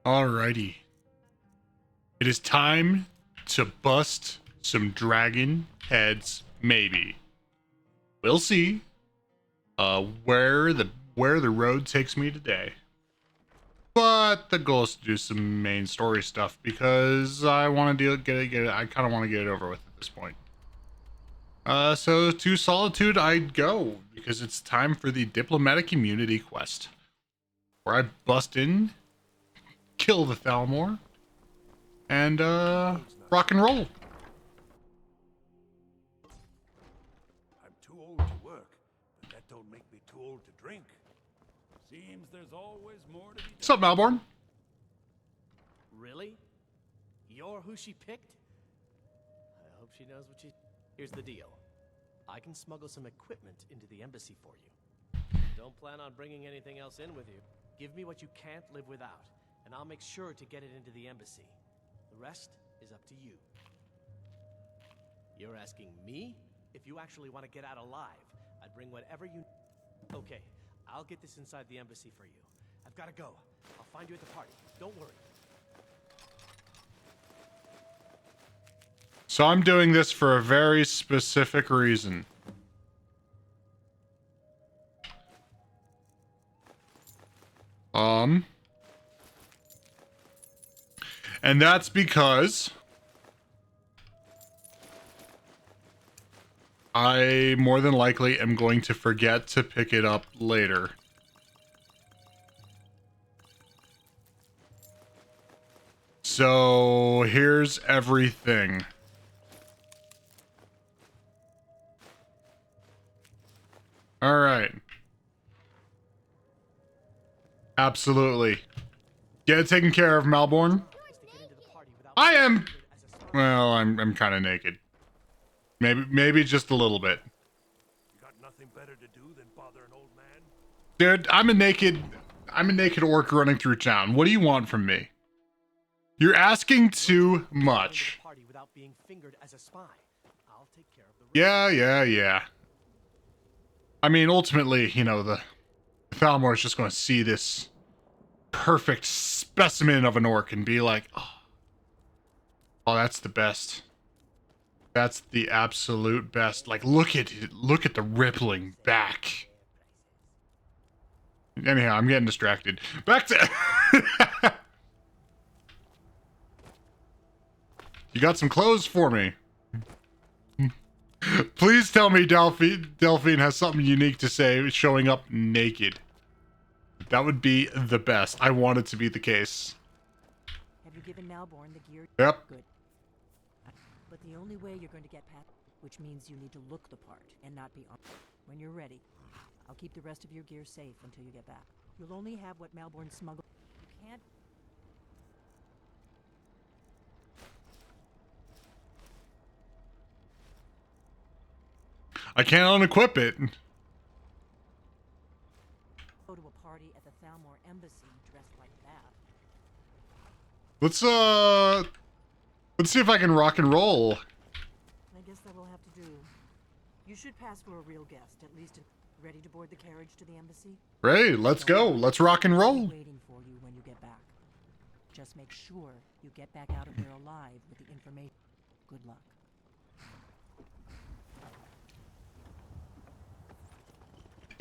Alrighty. It is time to bust some dragon heads, maybe. We'll see where the road takes me today. But the goal is to do some main story stuff because I want to get it. I kind of want to get it over with at this point. So to Solitude I go because it's time for the diplomatic immunity quest, where I bust in, kill the Thalmor, and rock and roll. I'm too old to work, but that don't make me too old to drink. Seems there's always more to be done. What's up, Malborn? Really? You're who she picked? I hope she knows what she... Here's the deal. I can smuggle some equipment into the embassy for you. Don't plan on bringing anything else in with you. Give me what you can't live without, and I'll make sure to get it into the embassy. The rest is up to you. You're asking me? If you actually want to get out alive, I'd bring whatever you... Okay, I'll get this inside the embassy for you. I've got to go. I'll find you at the party. Don't worry. So I'm doing this for a very specific reason. And that's because I more than likely am going to forget to pick it up later. So here's everything. All right. Absolutely. Get it taken care of, Malborn. I am... Well, I'm kind of naked. Maybe just a little bit. You got nothing better to do than bother an old man? Dude, I'm a naked orc running through town. What do you want from me? You're asking too much. Yeah. I mean, ultimately, you know, the Thalmor is just going to see this perfect specimen of an orc and be like, oh, that's the best. That's the absolute best. Like, look at it. Look at the rippling back. Anyhow, I'm getting distracted. Back to... You got some clothes for me. Please tell me Delphine has something unique to say showing up naked. That would be the best. I want it to be the case. Have you given Malborn the gear? Yep. Good. But the only way you're going to get past, which means you need to look the part and not be armed. When you're ready, I'll keep the rest of your gear safe until you get back. You'll only have what Malborn smuggled. You can't... I can't unequip it. Go to a party at the Thalmor embassy dressed like that. Let's see if I can rock and roll. I guess that will have to do. You should pass for a real guest, at least. Ready to board the carriage to the embassy? Ready, let's go. Let's rock and roll. Waiting for you when you get back. Just make sure you get back out of there alive with the information. Good luck.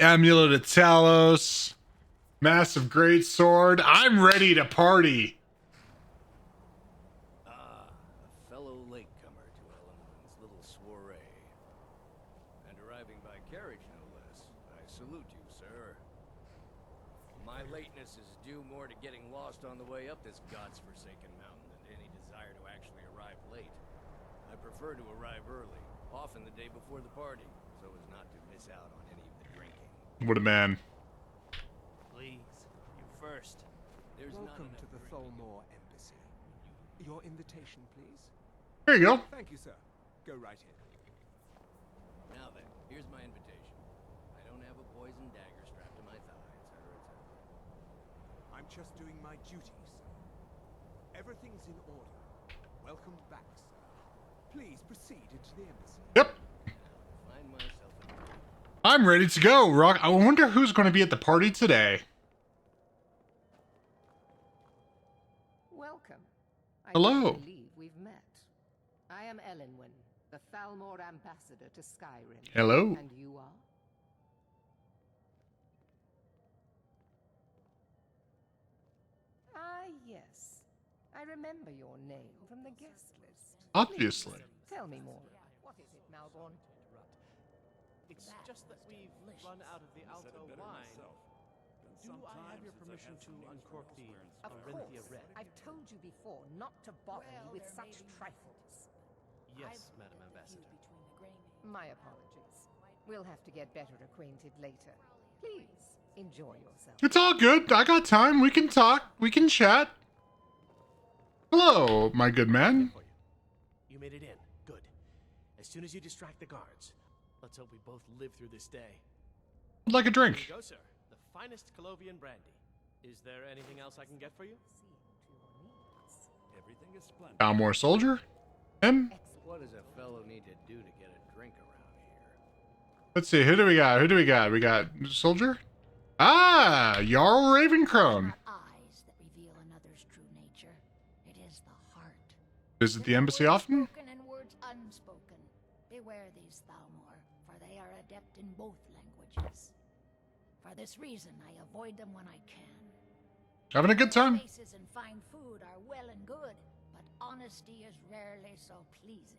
Amulet of Talos. Massive great sword. I'm ready to party. A fellow latecomer to Elemen's little soiree. And arriving by carriage, no less. I salute you, sir. My lateness is due more to getting lost on the way up this god's-forsaken mountain than any desire to actually arrive late. I prefer to arrive early, often the day before the party, so as not to miss out on any of the drinking. What a man. Please, you first. There's Welcome not to the Thalmor embassy. Your invitation, please. There you go. Thank you, sir. Go right in. Now then, here's my invitation. I don't have a poison dagger strapped to my thigh, etc., etc. I'm just doing my duty, sir. Everything's in order. Welcome back, sir. Please proceed into the embassy. Yep. Find myself a I'm ready to go. Rock. I wonder who's going to be at the party today. Welcome. I Hello. don't believe we've met. I am Elenwen, the Thalmor ambassador to Skyrim. Hello. And you are? Ah, yes. I remember your name from the guest list. Obviously. Please, tell me more. What is it, Malborn? It's just that we've run out of the Alto wine. Do I have your permission to uncork the Of Corinthia course. Red? I've told you before not to bother me with such trifles. Yes, Madam Ambassador. My apologies. We'll have to get better acquainted later. Please, enjoy yourself. It's all good. I got time. We can talk. We can chat. Hello, my good man. For you. You made it in. Good. As soon as you distract the guards, let's hope we both live through this day. I'd like a Here drink. you go, sir. The finest Colovian brandy. Is there anything else I can get for you? Everything is splendid. Thalmor soldier? Him? What does a fellow need to do to get a drink around here? Let's see. Who do we got? Who do we got? We got soldier? Ah, Jarl Ravencrone. Eyes that reveal another's true nature. It is the heart. Visit the embassy often? Spoken and words unspoken. Beware these Thalmor, for they are adept in both languages. For this reason, I avoid them when I can. Having a good time. Places and fine food are well and good, but honesty is rarely so pleasing.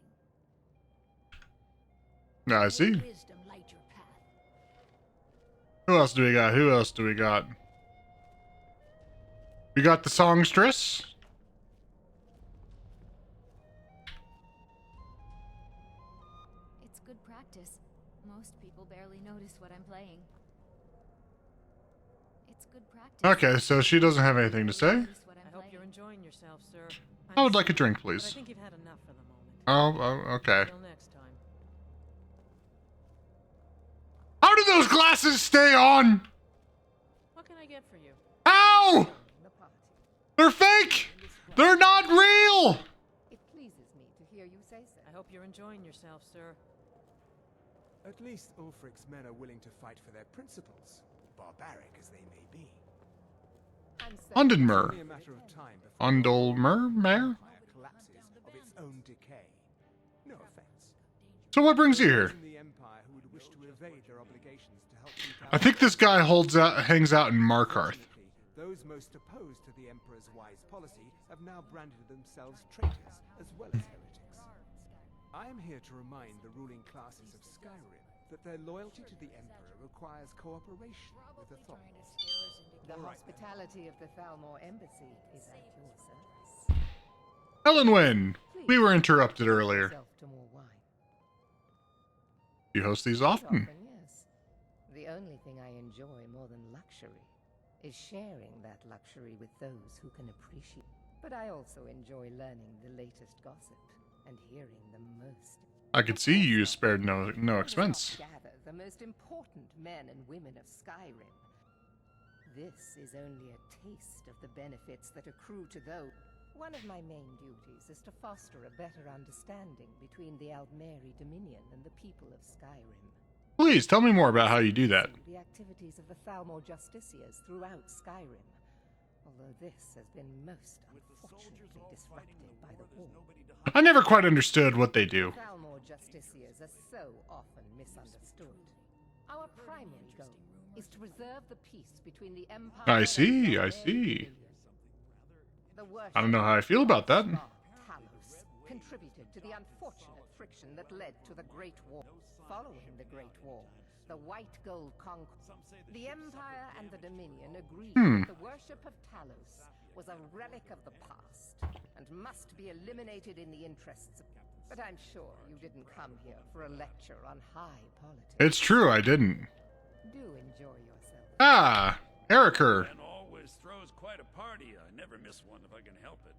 I see. May wisdom light your path. Who else do we got? Who else do we got? We got the songstress. It's good practice. Most people barely notice what I'm playing. It's good practice. Okay, so she doesn't have anything to say. Notice what I'm I hope you're playing. enjoying yourself, sir. I would I'm like a sorry, drink, but I please. think you've had enough for the moment. Oh, okay. Till next time. How do those glasses stay on? What can I get for you? Ow! The party. They're fake! They're not real! It pleases me to hear you say so. I hope you're enjoying yourself, sir. At least Ulfric's men are willing to fight for their principles, barbaric as they may be. I'm certain Undenmer. Only a matter of time before Undolmer? Mare? empire collapses of its own decay. No offense. So what brings you here? Those in the empire who would wish to evade their obligations to help keep I think this guy hangs out in Markarth. Unfortunately, those most opposed to the Emperor's wise policy have now branded themselves traitors as well as heretics. I am here to remind the ruling classes of Skyrim that their loyalty to the Emperor requires cooperation with authorities. the All right, then. hospitality of the Thalmor embassy is at your service. Elenwen! We were interrupted earlier. Yourself to more wine. You host these Often, often? yes. The only thing I enjoy more than luxury is sharing that luxury with those who can appreciate. But I also enjoy learning the latest gossip and hearing the most. I could see you spared no expense. Gather the most important men and women of Skyrim. This is only a taste of the benefits that accrue to those. One of my main duties is to foster a better understanding between the Aldmeri Dominion and the people of Skyrim. Please, tell me more about how you do that. The activities of the Thalmor Justiciars throughout Skyrim, although this has been most unfortunately disrupted by the war. I never quite understood what they do. Thalmor Justiciars are so often misunderstood. Our primary goal is to preserve the peace between the Empire I and see, the I Aldmeri see. Dominion. The I don't know how I feel about that. Talos contributed to the unfortunate friction that led to the Great War. Following the Great War, the White Gold conquest, the Empire and the Dominion agreed that the worship of Talos was a relic of the past and must be eliminated in the interests of... But I'm sure you didn't come here for a lecture on high politics. It's true, I didn't. Do enjoy yourself. Ah, Eriker. And always throws quite a party. I never miss one if I can help it.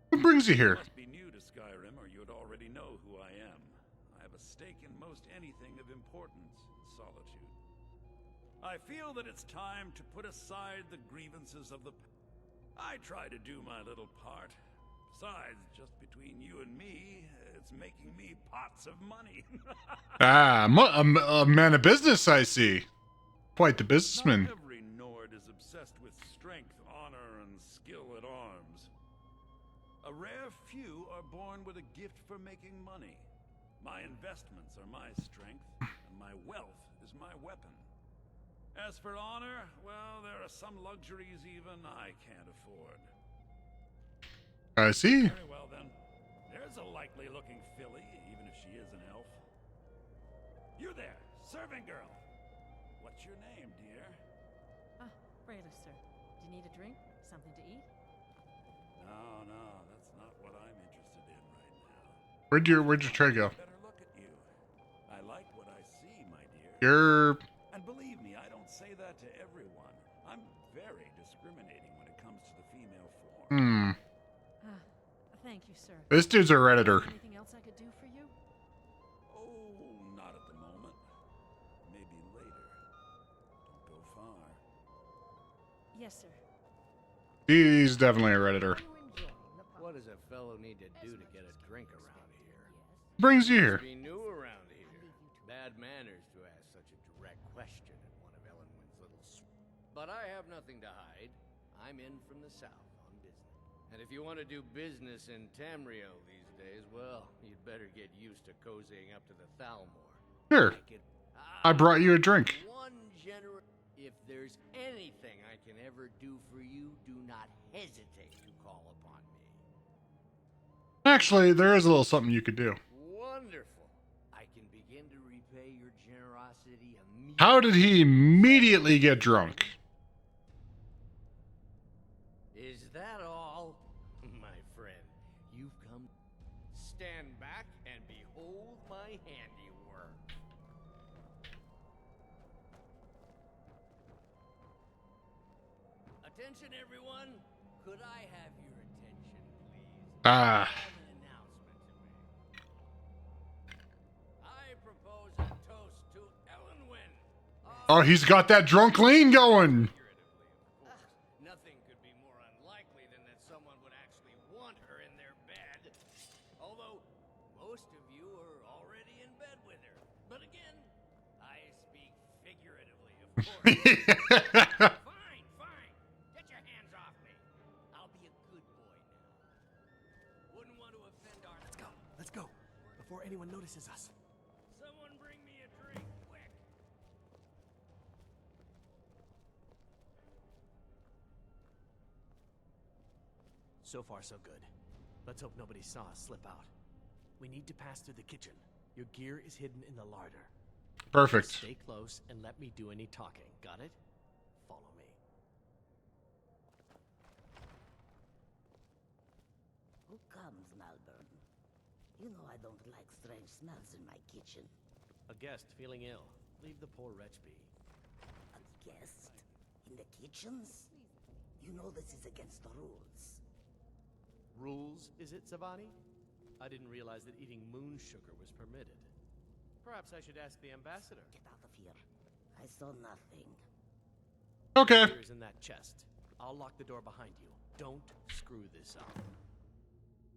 What brings you You here? must be new to Skyrim, or you'd already know who I am. I have a stake in most anything of importance in Solitude. I feel that it's time to put aside the grievances of the... I try to do my little part. Besides, just between you and me, it's making me pots of money. Ah, a man of business, I see. Quite the businessman. Not every Nord is obsessed with strength, honor, and skill at arms. A rare few are born with a gift for making money. My investments are my strength, and my wealth is my weapon. As for honor, well, there are some luxuries even I can't afford. I see. Very well then. There's a likely looking filly, even if she is an elf. You there, serving girl. What's your name, dear? Ah, Rayla, sir. Do you need a drink? Something to eat? No, that's not what I'm interested in right now. Where'd your tray go? Better look at you. I like what I see, my dear. You're... And believe me, I don't say that to everyone. I'm very discriminating when it comes to the female form. Ah, thank you, sir. This dude's a Redditor. Anything else I could do for you? Oh, not at the moment. Maybe later. Don't go far. Yes, sir. He's definitely a Redditor. What does a fellow need to do to get a drink around here? Brings you here. Be new around here. Bad manners to ask such a direct question in one of Ellenwyn's little but I have nothing to hide. I'm in from the south on business. And if you want to do business in Tamriel these days, well, you'd better get used to cozying up to the Thalmor. Here. I brought you a drink. If there's anything I can ever do for you, do not hesitate to call upon me. Actually, there is a little something you could do. Wonderful. I can begin to repay your generosity immediately. How did he immediately get drunk? Is that all? My friend, you've come. Stand back and behold my handiwork. Attention, everyone. Could I have your attention, please? Ah. I have an announcement to make. I propose a toast to Ellenwyn. Oh, he's got that drunk lean going. Nothing could be more unlikely than that someone would actually want her in their bed. Although, most of you are already in bed with her. But again, I speak figuratively, of course. Fine, fine. Get your hands off me. I'll be a good boy now. Wouldn't want to offend our... Let's go. Before anyone notices us. Someone bring me a drink, quick. So far, so good. Let's hope nobody saw us slip out. We need to pass through the kitchen. Your gear is hidden in the larder. Perfect. Stay close and let me do any talking. Got it? Follow me. Who comes, Malburn? You know I don't like strange smells in my kitchen. A guest feeling ill. Leave the poor wretch be. A guest? In the kitchens? You know this is against the rules. Rules, is it, Savani? I didn't realize that eating moon sugar was permitted. Perhaps I should ask the ambassador. Get out of here. I saw nothing. Okay. Gear's in that chest. I'll lock the door behind you. Don't screw this up.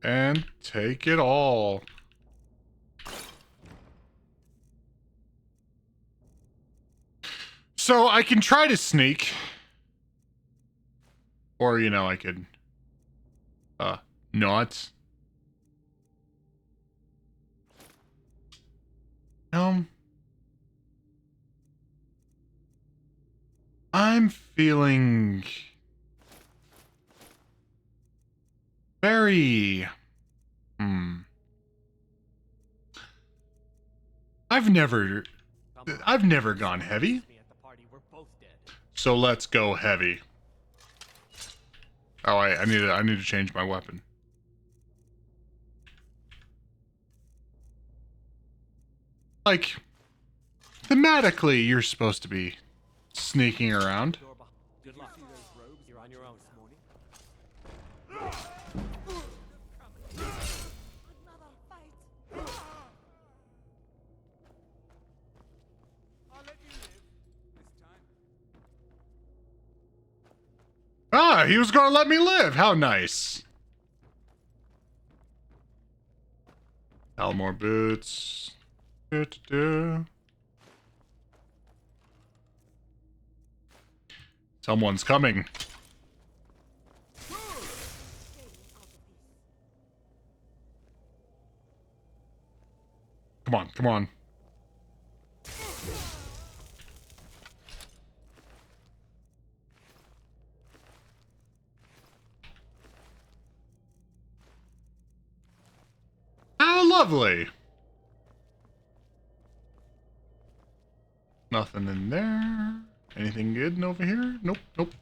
And take it all. So I can try to sneak. Or, you know, I could... not. I'm feeling... very... I've never gone heavy. So let's go heavy. Oh, I need to change my weapon. Like, thematically, you're supposed to be sneaking around. Good luck. You're on your own this morning. I'll let you live this time. Ah, he was gonna let me live. How nice. Thalmor boots. Someone's coming. Come on, come on. How lovely. Nothing in there. Anything good over here? Nope, nope.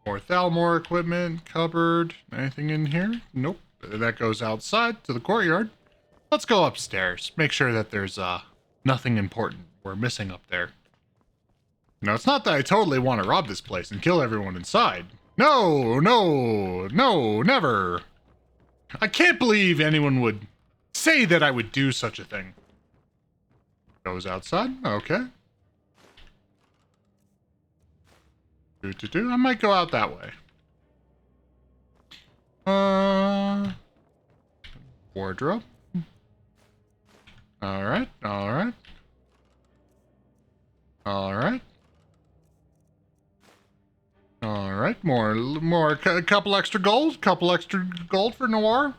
More Thalmor equipment, cupboard. Anything in here? Nope. That goes outside to the courtyard. Let's go upstairs. Make sure that there's nothing important we're missing up there. Now, it's not that I totally want to rob this place and kill everyone inside. No, no, no, never. I can't believe anyone would say that I would do such a thing. Goes outside? Okay. I might go out that way. Wardrobe. Alright, alright. Alright. Alright, a couple extra gold for Noir.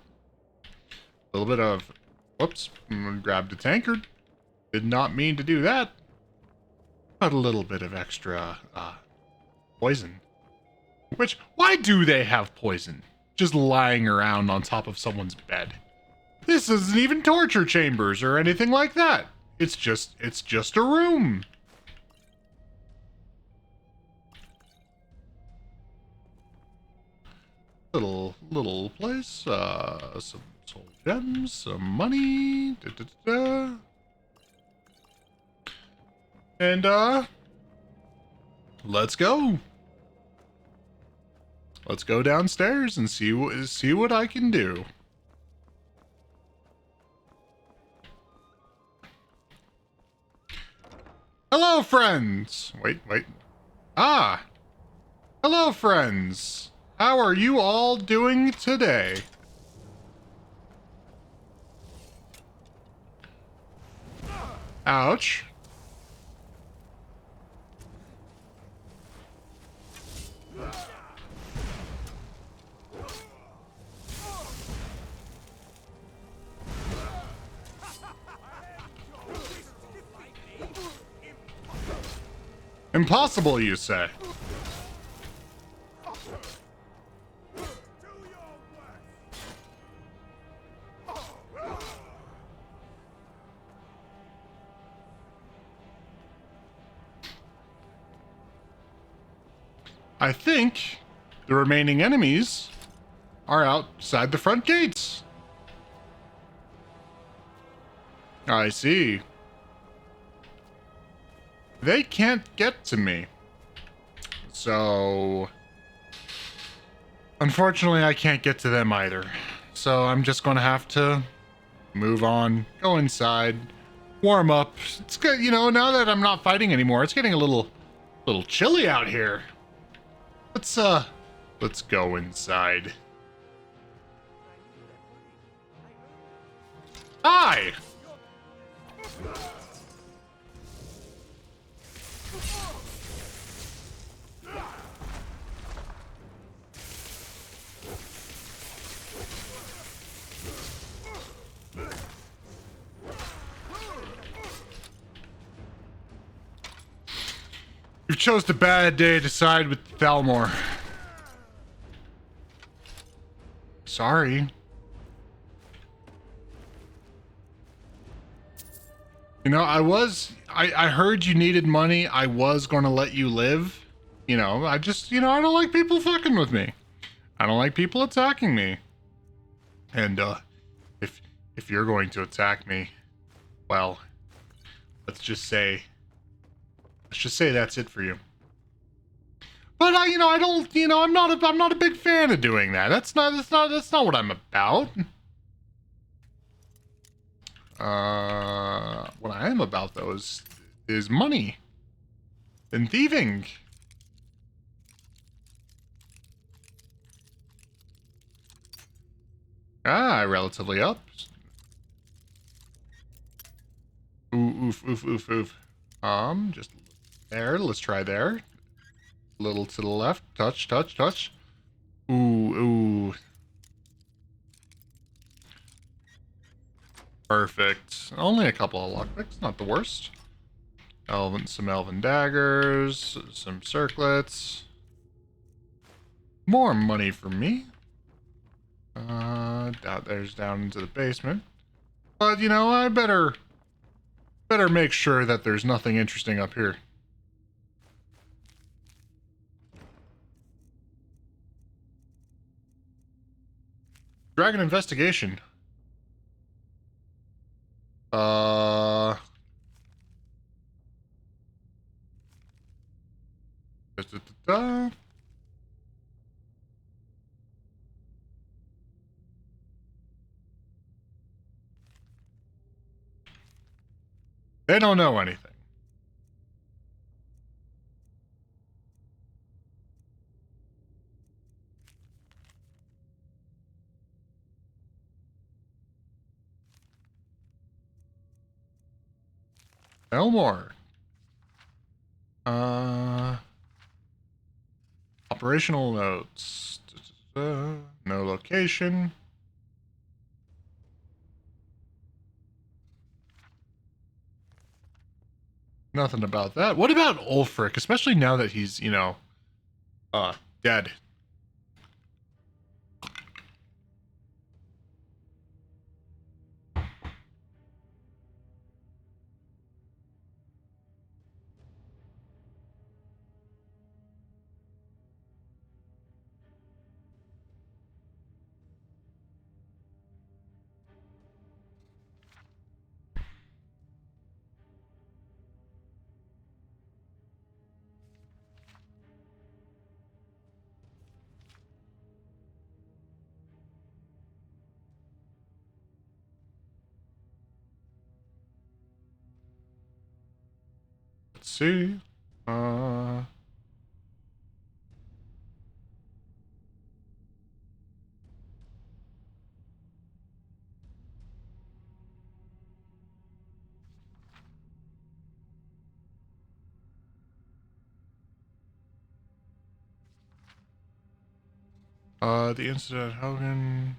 A little bit of, whoops, grabbed a tankard. Did not mean to do that. But a little bit of extra, poison. Which, why do they have poison? Just lying around on top of someone's bed. This isn't even torture chambers or anything like that. It's just a room. Little place, some soul gems, some money, and let's go. Let's go downstairs and see what I can do. Hello, friends. Wait. Ah. Hello, friends. How are you all doing today? Ouch. Impossible, you say? I think the remaining enemies are outside the front gates. I see. They can't get to me. So, unfortunately, I can't get to them either. So I'm just going to have to move on, go inside, warm up. It's good, you know, now that I'm not fighting anymore, it's getting a little chilly out here. Let's go inside. Hi! You chose the bad day to side with Thalmor. Sorry. You know, I heard you needed money. I was going to let you live. You know, I don't like people fucking with me. I don't like people attacking me. And, if you're going to attack me, well, let's just say that's it for you. But I'm not a big fan of doing that. That's not what I'm about. What I am about though is money and thieving. Relatively up. Ooh, oof, oof, oof, oof. Just there. Let's try there. A little to the left. Touch, touch, touch. Ooh, ooh. Perfect. Only a couple of lockpicks, not the worst. Some elven daggers, some circlets. More money for me. There's down into the basement. But you know, I better make sure that there's nothing interesting up here. Dragon investigation. Da, da, da, da. They don't know anything. Thalmor. Operational notes. No location. Nothing about that. What about Ulfric? Especially now that he's, you know, dead. Let's see. The incident at Hogan.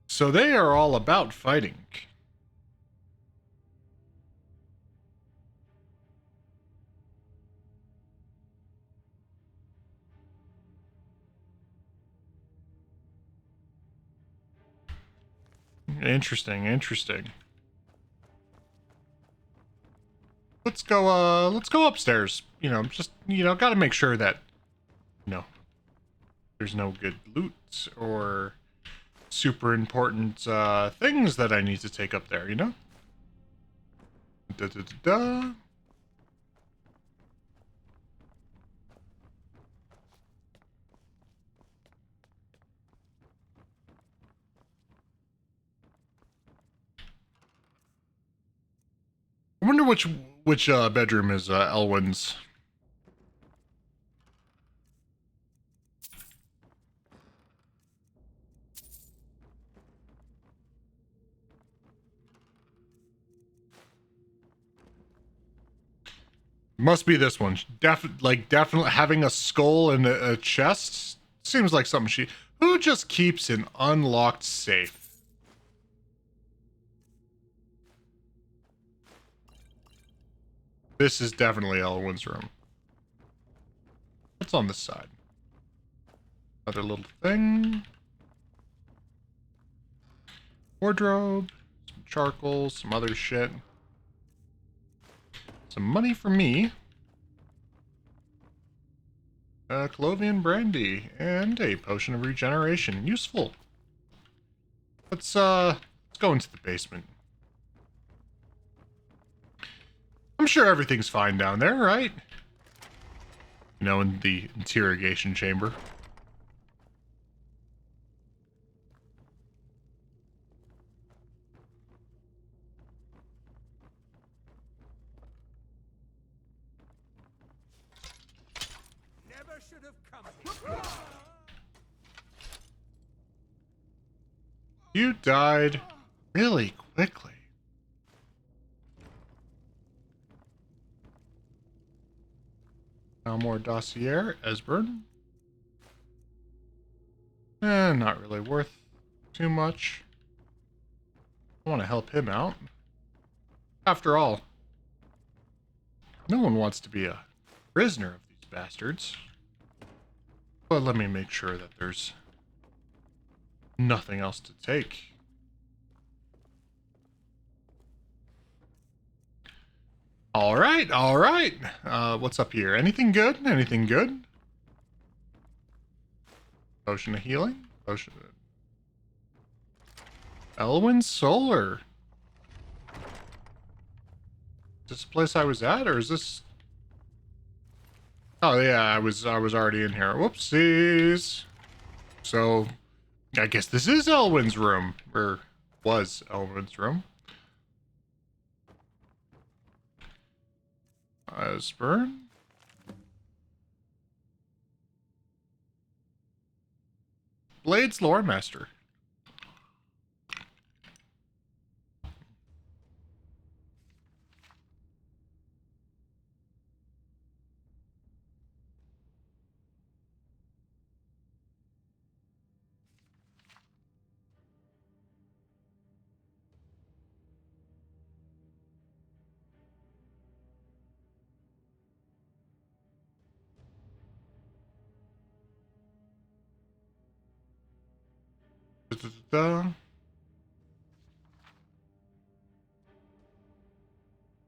So they are all about fighting. Interesting, interesting. Let's go upstairs. You know, just, you know, gotta make sure that, you know, there's no good loot or super important things that I need to take up there, you know? Da da da da. I wonder which bedroom is Elwyn's. Must be this one. Definitely having a skull and a chest seems like something she. Who just keeps an unlocked safe? This is definitely Elwyn's room. What's on this side? Another little thing. Wardrobe, some charcoal, some other shit. Some money for me. Clovian brandy and a potion of regeneration. Useful. Let's go into the basement. I'm sure everything's fine down there, right? You know, in the interrogation chamber. should have come here. You died really quickly. Thalmor dossier, Esbern. Not really worth too much. I want to help him out. After all, no one wants to be a prisoner of these bastards. But let me make sure that there's nothing else to take. All right, all right. What's up here? Anything good? Anything good? Potion of healing? Potion of... Elwyn Solar. Is this the place I was at, or is this... Oh yeah, I was already in here. Whoopsies. So, I guess this is Elwyn's room. Or was Elwyn's room. Esbern. Blades Lore Master. Da-da-da-da.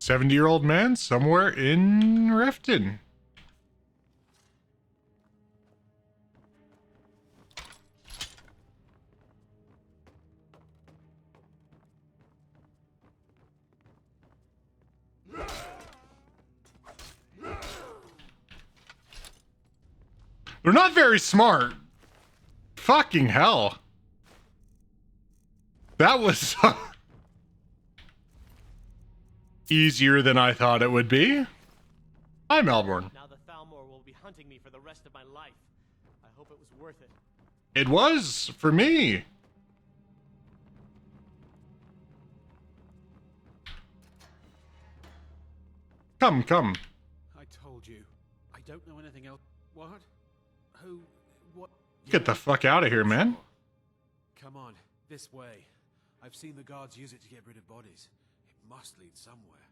70-year-old man somewhere in Riften. They're not very smart. Fucking hell. That was easier than I thought it would be. Hi, Melbourne. Now the Thalmor will be hunting me for the rest of my life. I hope it was worth it. It was, for me. Come, come. I told you. I don't know anything else. What? Who? What? Get the fuck out of here, man. Come on, this way. I've seen the guards use it to get rid of bodies. It must lead somewhere.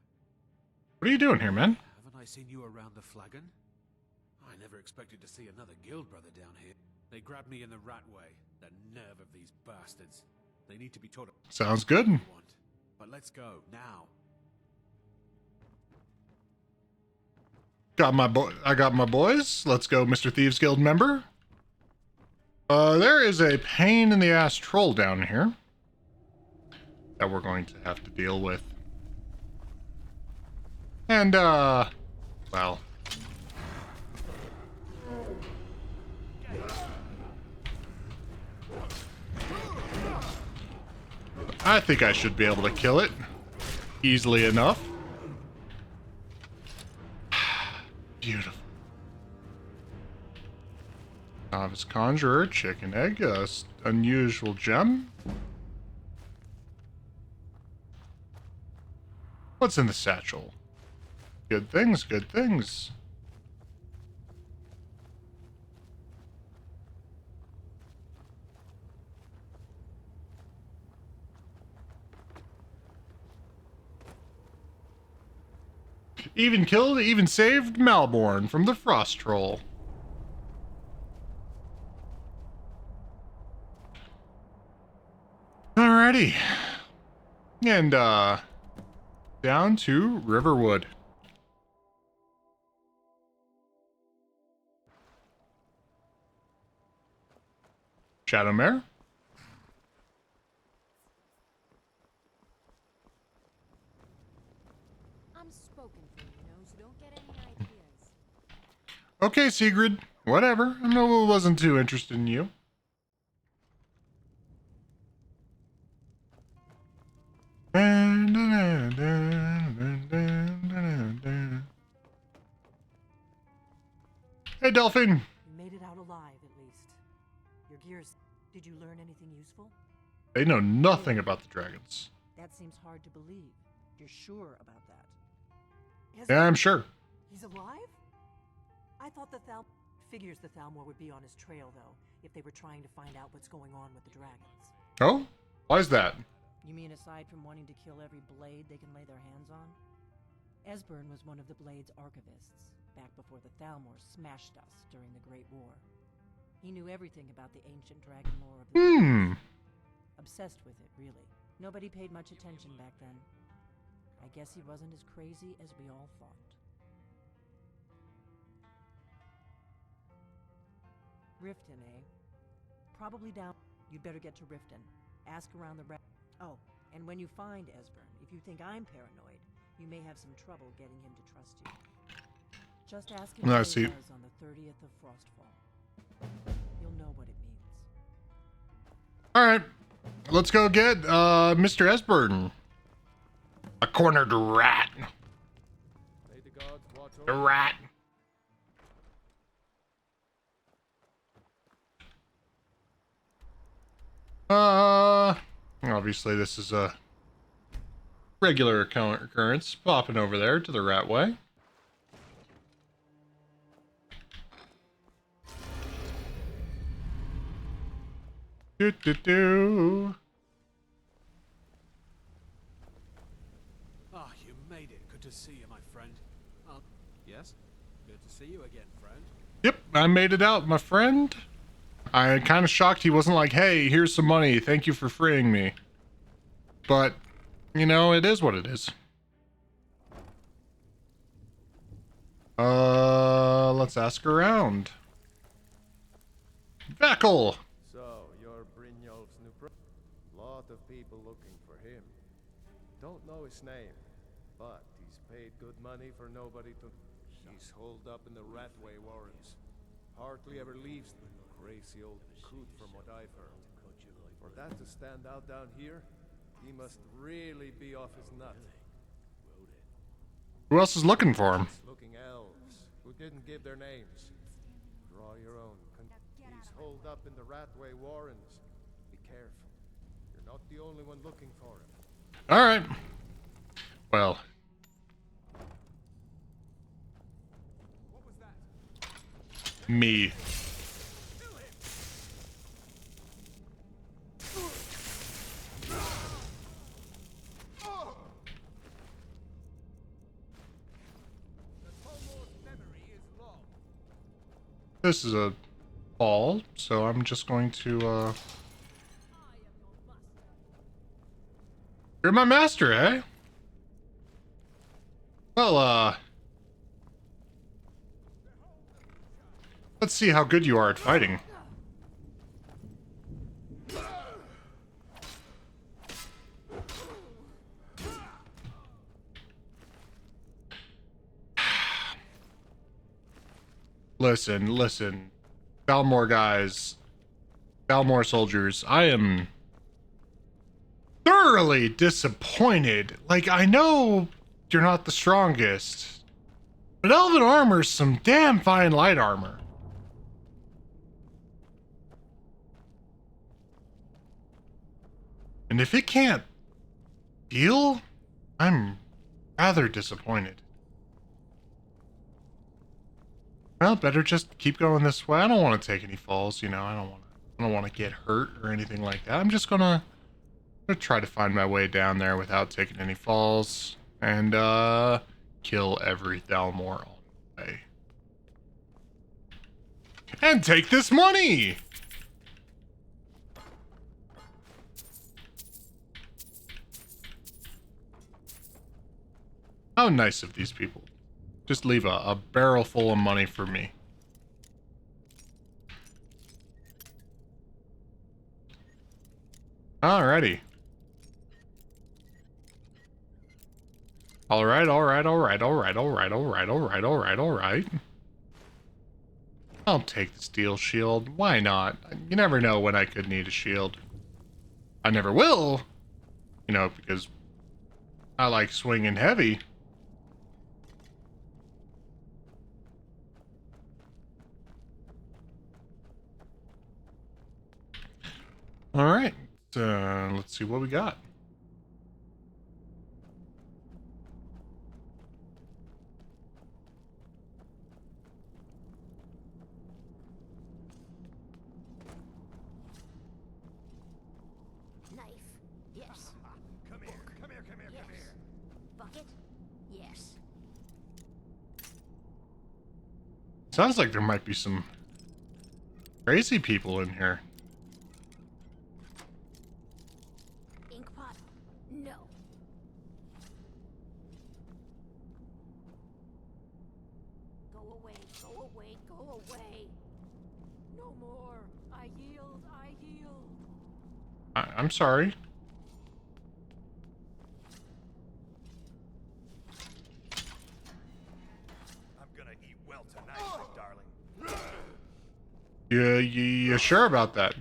What are you doing here, man? Haven't I seen you around the flagon? I never expected to see another guild brother down here. They grabbed me in the rat way. The nerve of these bastards. They need to be taught. Sounds good. But let's go now. I got my boys. Let's go, Mr. Thieves Guild member. There is a pain in the ass troll down here that we're going to have to deal with. And, well. I think I should be able to kill it easily enough. Beautiful. Novice Conjurer, chicken egg, unusual gem. What's in the satchel? Good things, good things. Even killed, even saved Malborn from the Frost Troll. Alrighty. And, down to Riverwood. Shadowmare. I'm spoken for, you know, so don't get any ideas. Okay, Sigrid. Whatever. I know I wasn't too interested in you. Hey, Delphine. alive, at least. Your gears. Did you learn anything useful? They know nothing about the dragons. That seems hard to believe. You're sure about that? Yeah, I'm sure. He's alive? I thought the figures the Thalmor would be on his trail, though, if they were trying to find out what's going on with the dragons. Oh? Why is that? You mean aside from wanting to kill every blade they can lay their hands on? Esbern was one of the Blade's archivists, back before the Thalmor smashed us during the Great War. He knew everything about the ancient dragon lore of the Obsessed with it, really. Nobody paid much attention back then. I guess he wasn't as crazy as we all thought. Riften, eh? Probably down. You'd better get to Riften. Ask around the Oh, and when you find Esbern, if you think I'm paranoid, you may have some trouble getting him to trust you. Just ask him what he does on the 30th of Frostfall. You'll know what it means. Alright. Let's go get Mr. Esbern. A cornered rat. The rat. Obviously this is a regular occurrence. Popping over there to the Ratway. Do. Ah, you made it. Good to see you, my friend. Yes? Good to see you again, friend. Yep, I made it out, my friend. I'm kind of shocked he wasn't like, hey, here's some money. Thank you for freeing me. But, you know, it is what it is. Let's ask around. Vackle! So, you're Brynjolf's new lot of people looking for him. Don't know his name, but he's paid good money for nobody to... He's holed up in the Ratway Warrens. Hardly ever leaves the crazy old coot from what I've heard. For that to stand out down here, he must really be off his nut. Who else is looking for him? Looking elves, who didn't give their names. Draw your own. He's holed up in the Ratway Warrens. Be careful. You're not the only one looking for him. Alright. Well. What was that? Me. This is a ball, so I'm just going to, You're my master, eh? Well, let's see how good you are at fighting. Listen. Thalmor guys. Thalmor soldiers. I am thoroughly disappointed. Like, I know you're not the strongest, but elven armor's some damn fine light armor. And if it can't heal, I'm rather disappointed. Well, better just keep going this way. I don't want to take any falls, you know. I don't want to get hurt or anything like that. I'm just gonna try to find my way down there without taking any falls and kill every Thalmor on the way. And take this money. How nice of these people. Just leave a barrel full of money for me. Alrighty. Alright. I'll take the steel shield. Why not? You never know when I could need a shield. I never will. You know, because I like swinging heavy. All right. Let's see what we got. Knife. Yes. Come here, come here, come here, Yes. come here. Bucket. Yes. Sounds like there might be some crazy people in here. Ink pot. No. Go away. Go away. Go away. No more. I yield. I yield. I'm sorry. I'm gonna eat well tonight, my darling. You sure about that?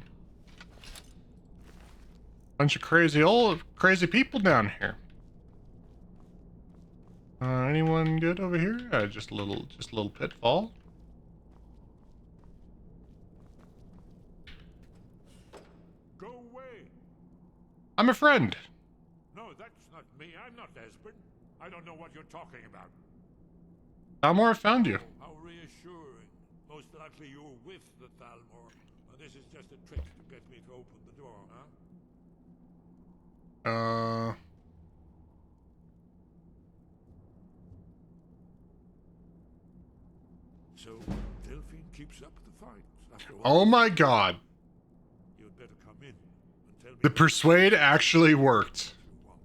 Bunch of crazy people down here. Anyone good over here? Just a little pitfall. Go away. I'm a friend. No, that's not me. I'm not Esbern. I don't know what you're talking about. Thalmor found you. How reassuring. Most likely you're with the Thalmor. This is just a trick to get me to open the door, huh? So, Delphine keeps up the fight. After all, Oh my god. you'd better come in and tell me The persuade actually worked. you want.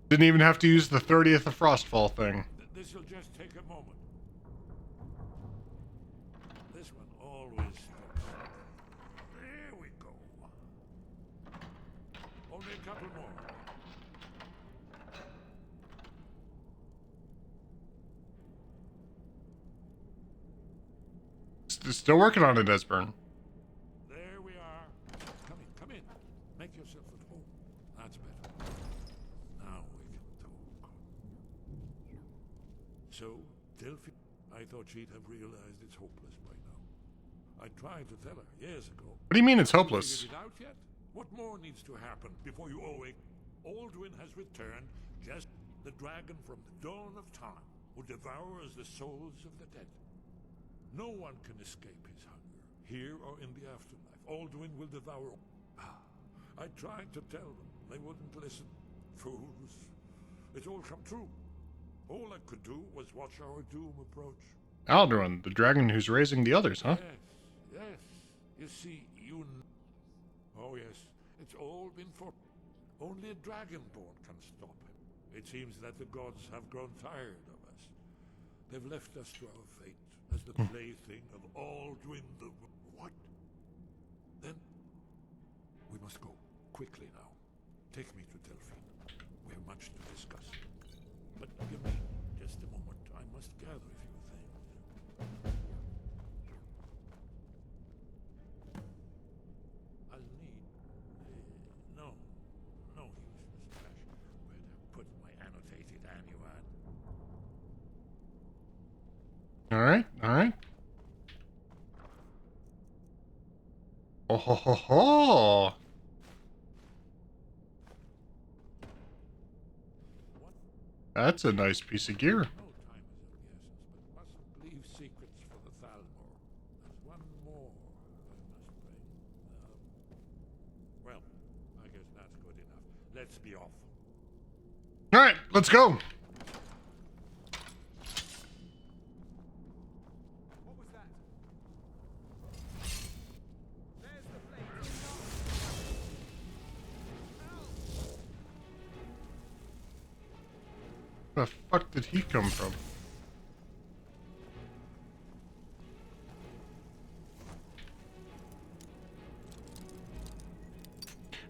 Didn't even have to use the 30th of Frostfall thing. This'll just take a moment. This one always stops. There we go. Only a couple more. Still working on it, Esbern. There we are. Come in. Make yourself at home. That's better. Now we can talk. So, Delphine, I thought she'd have realized it's hopeless by now. I tried to tell her years ago. What do you mean it's hopeless? Figured it out yet? What more needs to happen before you awake? Alduin has returned, just the dragon from the dawn of time, who devours the souls of the dead. No one can escape his hunger, here or in the afterlife. Alduin will devour. I tried to tell them. They wouldn't listen. Fools. It's all come true. All I could do was watch our doom approach. Alduin, the dragon who's raising the others, huh? Yes. You see, Oh yes, it's all been for... Only a dragonborn can stop him. It seems that the gods have grown tired of us. They've left us to our fate as the plaything of Alduin the... What? Then... We must go. Quickly now. Take me to Delphine. We have much to discuss. But give me just a moment. I must gather a few things. I'll need... no useless trash. Where'd I put my annotated annuan? Alright. Oh ho ho ho! That's a nice piece of gear. No time is of the essence, but mustn't leave secrets for the Thalmor. There's one more I must bring. Well, I guess that's good enough. Let's be off. Alright, let's go. What was that? There's the blade. Where the fuck did he come from?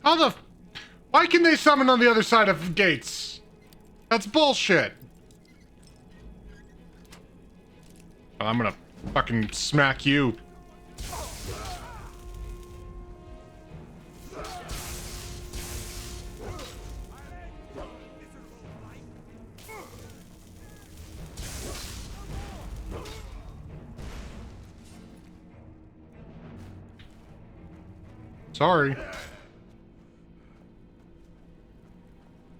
How the... Why can they summon on the other side of gates? That's bullshit. I'm gonna fucking smack you. Sorry.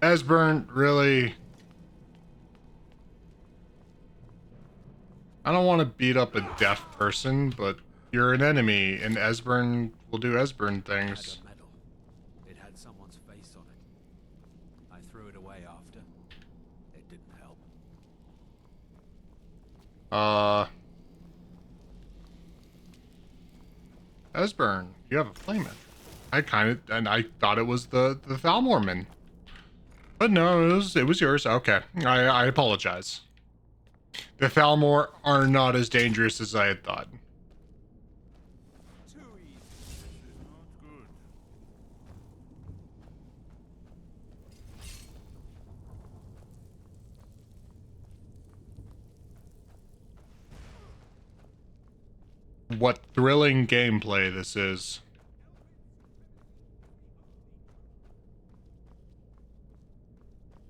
Esbern, really? I don't want to beat up a deaf person, but you're an enemy, and Esbern will do Esbern things. It had a medal. It had someone's face on it. I threw it away after. It didn't help. Esbern, you have a flame entry. I thought it was the Thalmorman. But no, it was yours. Okay, I apologize. The Thalmor are not as dangerous as I had thought. What thrilling gameplay this is.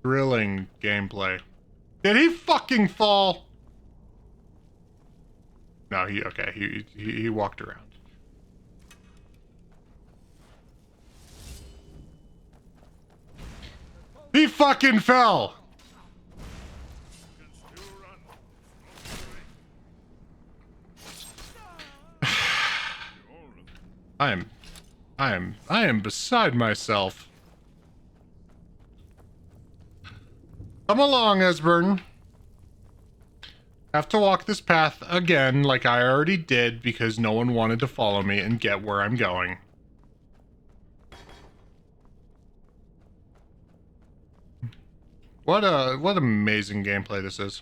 Thrilling gameplay. Did he fucking fall? No, he walked around. He fucking fell! I am beside myself. Come along, Esbern. Have to walk this path again like I already did because no one wanted to follow me and get where I'm going. What amazing gameplay this is.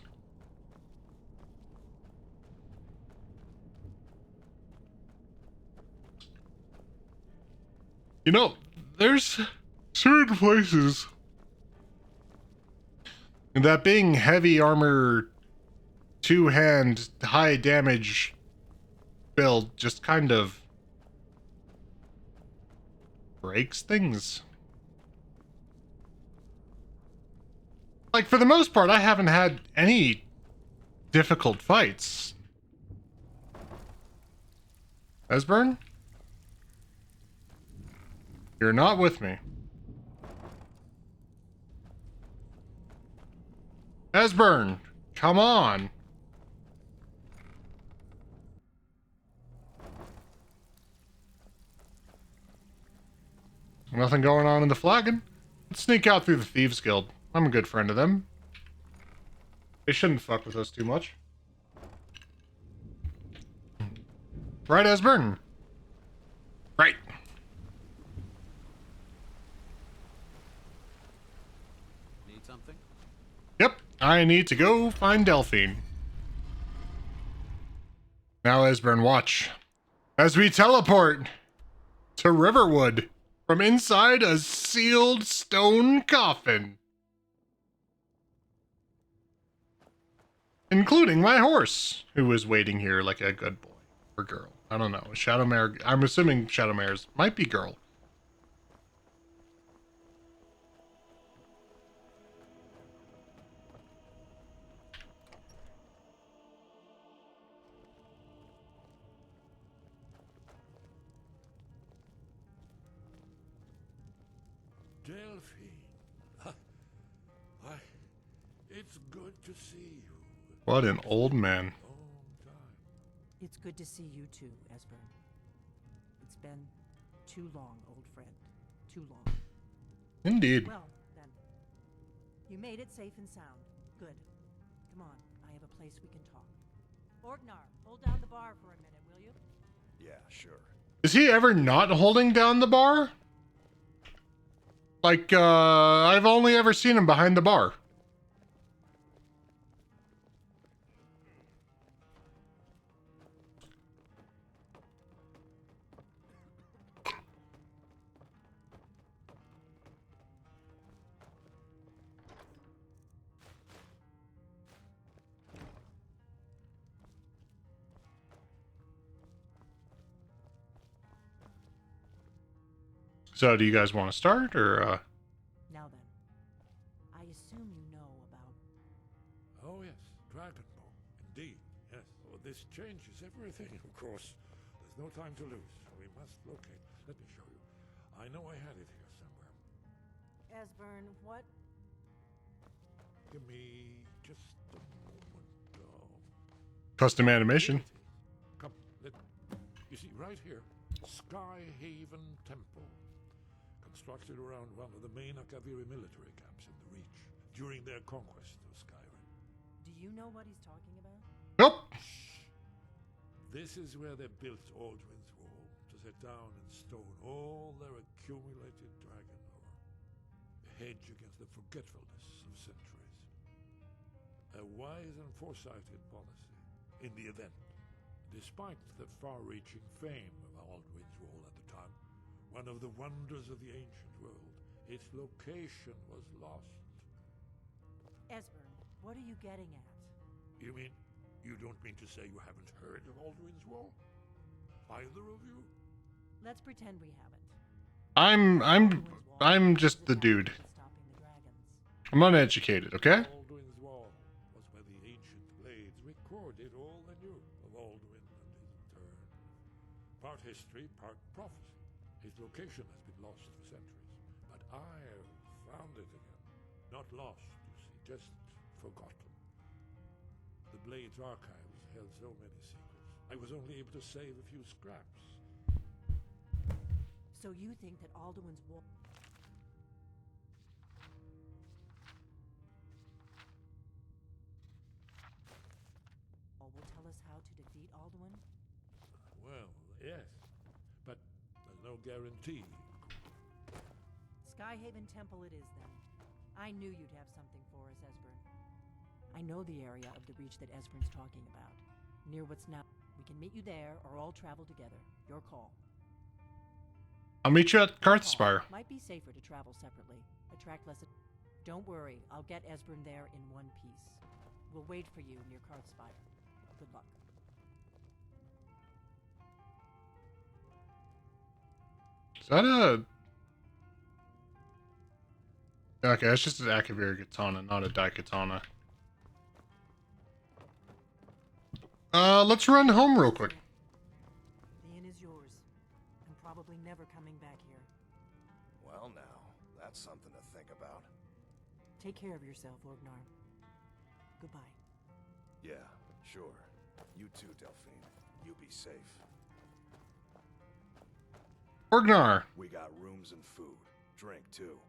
You know, there's certain places that being heavy armor, two-hand, high damage build just kind of breaks things. Like, for the most part, I haven't had any difficult fights. Esbern? You're not with me. Esbern, come on. Nothing going on in the flagon. Let's sneak out through the Thieves Guild. I'm a good friend of them. They shouldn't fuck with us too much. Right, Esbern? Right. Need something? Yep, I need to go find Delphine. Now, Esbern, watch. As we teleport to Riverwood from inside a sealed stone coffin. Including my horse, who is waiting here like a good boy. Or girl. I don't know. Shadowmare, I'm assuming Shadowmares might be girl. Delphine. Why, it's good to see you. What an old man. It's good to see you too, Esbern. It's been too long, old friend. Too long. Indeed. Well, then. You made it safe and sound. Good. Come on, I have a place we can talk. Orgnar, hold down the bar for a minute, will you? Yeah, sure. Is he ever not holding down the bar? Like, I've only ever seen him behind the bar. So, do you guys want to start, or, Now then, I assume you know about... Oh yes, Dragon Ball. Indeed, yes. Well, this changes everything, of course. There's no time to lose. We must locate. Let me show you. I know I had it here somewhere. Esbern, what Give me just a moment. Custom animation. Come, you see, right here, Skyhaven Temple. Constructed around one of the main Akaviri military camps in the Reach during their conquest of Skyrim. Do you know what he's talking about? Nope. This is where they built Aldrin's Wall to set down in stone all their accumulated dragon lore. A hedge against the forgetfulness of centuries. A wise and foresighted policy in the event. Despite the far-reaching fame of Aldrin's Wall at the time, one of the wonders of the ancient world, its location was lost. Esbern, what are you getting at? You mean, you don't mean to say you haven't heard of Aldrin's Wall? Either of you? Let's pretend we haven't. I'm just the dude. I'm uneducated, okay? Aldrin's Wall was where the ancient blades recorded all they knew of Aldrin and his return. Part history, part prophecy. His location has been lost for centuries, but I have found it again. Not lost, you see, just forgotten. The Blade's archives held so many secrets. I was only able to save a few scraps. So you think that Alduin's Wall... will tell us how to defeat Alduin? Well, yes, but there's no guarantee. Skyhaven Temple it is, then. I knew you'd have something for us, Esbern. I know the area of the Reach that Esbern's talking about. Near what's now... We can meet you there, or all travel together. Your call. I'll meet you at Karthspire. Might be safer to travel separately. Attract less... Don't worry, I'll get Esbern there in one piece. We'll wait for you near Karthspire. Good luck. Is that a... Okay, it's just an Akaviri katana, not a Daikatana. Let's run home real quick. The inn is yours. I'm probably never coming back here. Well now, that's something to think about. Take care of yourself, Orgnar. Goodbye. Yeah, sure. You too, Delphine. You be safe. Orgnar! We got rooms and food. Drink, too.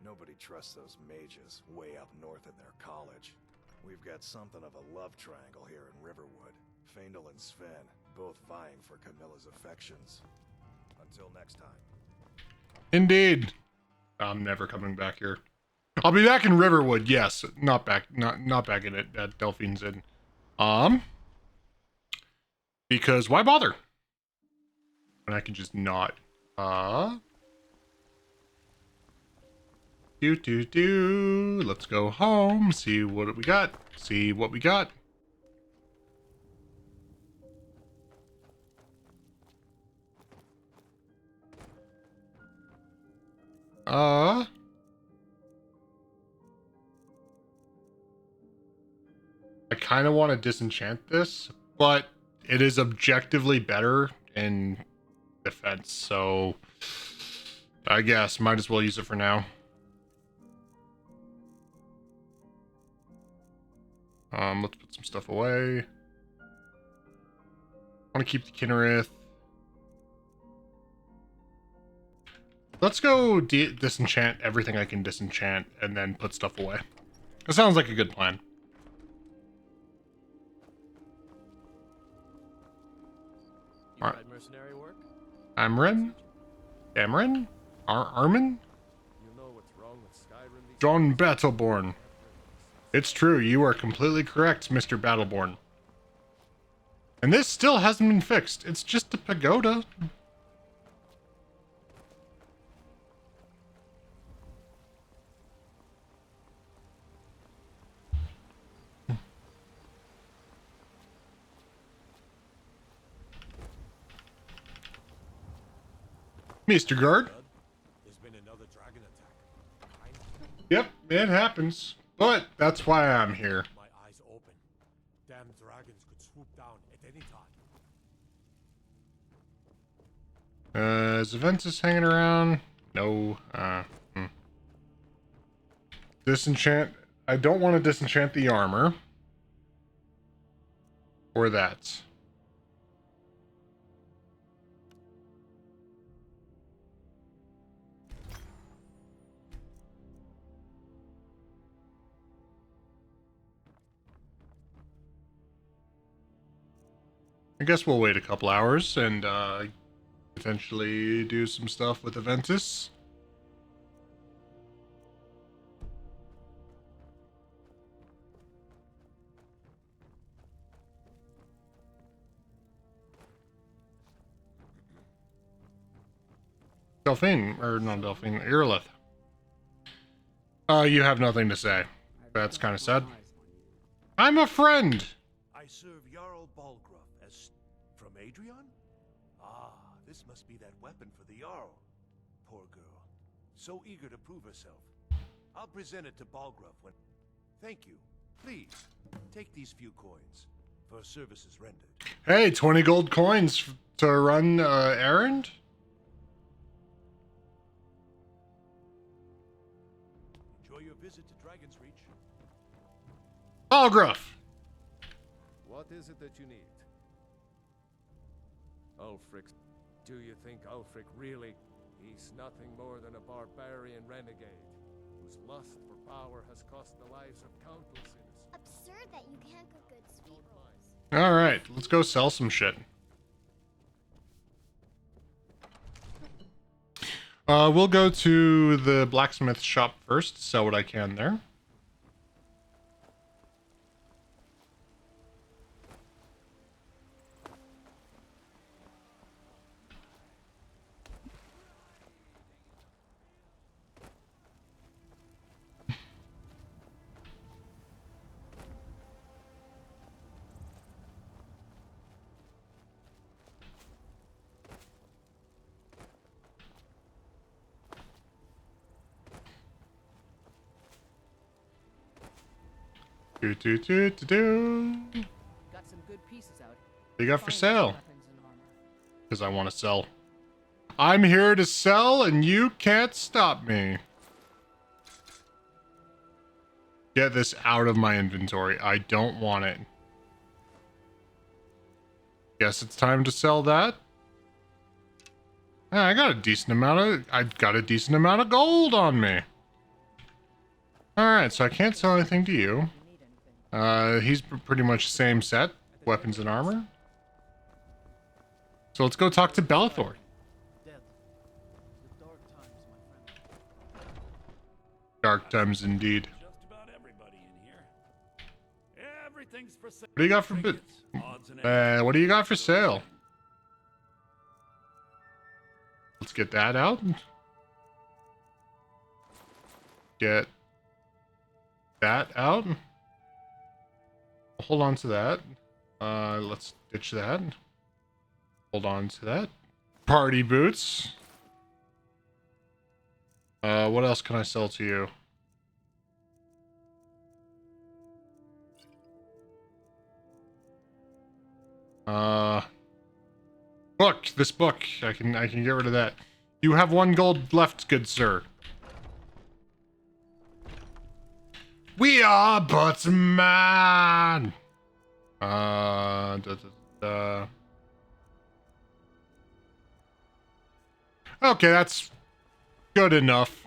Nobody trusts those mages way up north at their college. We've got something of a love triangle here in Riverwood. Faendal and Sven, both vying for Camilla's affections. Until next time. Indeed. I'm never coming back here. I'll be back in Riverwood, yes. Not back in it at Delphine's Inn. Because why bother? When I can just not. Let's go home. See what we got. See what we got. I kind of want to disenchant this, but it is objectively better in defense, so I guess might as well use it for now. Let's put some stuff away. I want to keep the Kinnereth. Let's go disenchant everything I can disenchant and then put stuff away. That sounds like a good plan. You tried mercenary work? Amrin? Armin? You know what's wrong with Skyrim? John Battleborn. It's true, you are completely correct, Mr. Battleborn. And this still hasn't been fixed. It's just a pagoda. Mr. Guard. There's been another dragon attack. Yep, it happens. But that's why I'm here. My eyes open. Damn dragons could swoop down at any time. Is Aventus hanging around? No. Disenchant I don't want to disenchant the armor. Or that. I guess we'll wait a couple hours and potentially do some stuff with Aventus. Delphine, or not Delphine, Irilith. You have nothing to say. That's kind of sad. I'm a friend! I serve Jarl Balgruff as... from Adrian? Ah, this must be that weapon for the Jarl. Poor girl. So eager to prove herself. I'll present it to Balgruff when... Thank you. Please, take these few coins for services rendered. Hey, 20 gold coins to run errand? Enjoy your visit to Dragon's Reach. Balgruff! What is it that you need? Ulfric. Do you think Ulfric really? He's nothing more than a barbarian renegade whose lust for power has cost the lives of countless innocents. Absurd that you can't cook good sweet rolls. Alright, let's go sell some shit. We'll go to the blacksmith shop first, sell what I can there. Got some good pieces out. What you got for sale? Because I want to sell. I'm here to sell and you can't stop me. Get this out of my inventory. I don't want it. Guess it's time to sell that. Yeah, I got a decent amount of gold on me. Alright, so I can't sell anything to you. He's pretty much same set, weapons and armor. So let's go talk to Belethor. Dark times indeed. Just about everybody in here. Everything's for sale. What do you got for what do you got for sale? Let's get that out. Get that out. Hold on to that. Let's ditch that. Hold on to that. Party boots. What else can I sell to you? Book. This book. I can get rid of that. You have 1 gold left, good sir. We are but man. Okay, that's good enough.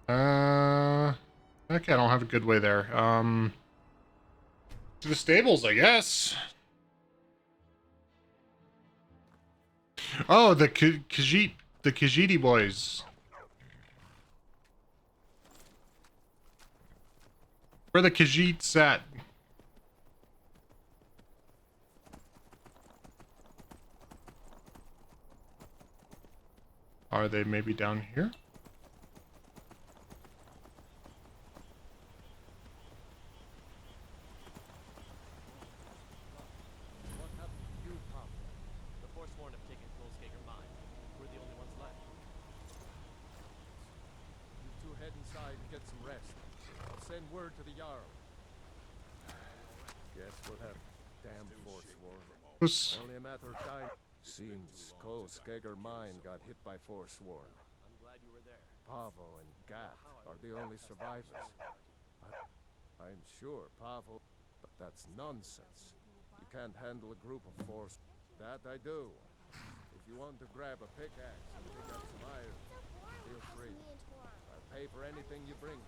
Okay, I don't have a good way there. To the stables, I guess. Oh, the Khajiit boys. Where the Khajiits at? Are they maybe down here? Word to the Jarl. Guess we'll have damn Forsworn. Only a matter of time. Seems Cole Skager mine got hit by Forsworn. I'm glad you were there. Pavo and Gat are the only survivors. I'm sure Pavo, but that's nonsense. You can't handle a group of force. That I do. If you want to grab a pickaxe and pick up some iron, feel free. I'll pay for anything you bring.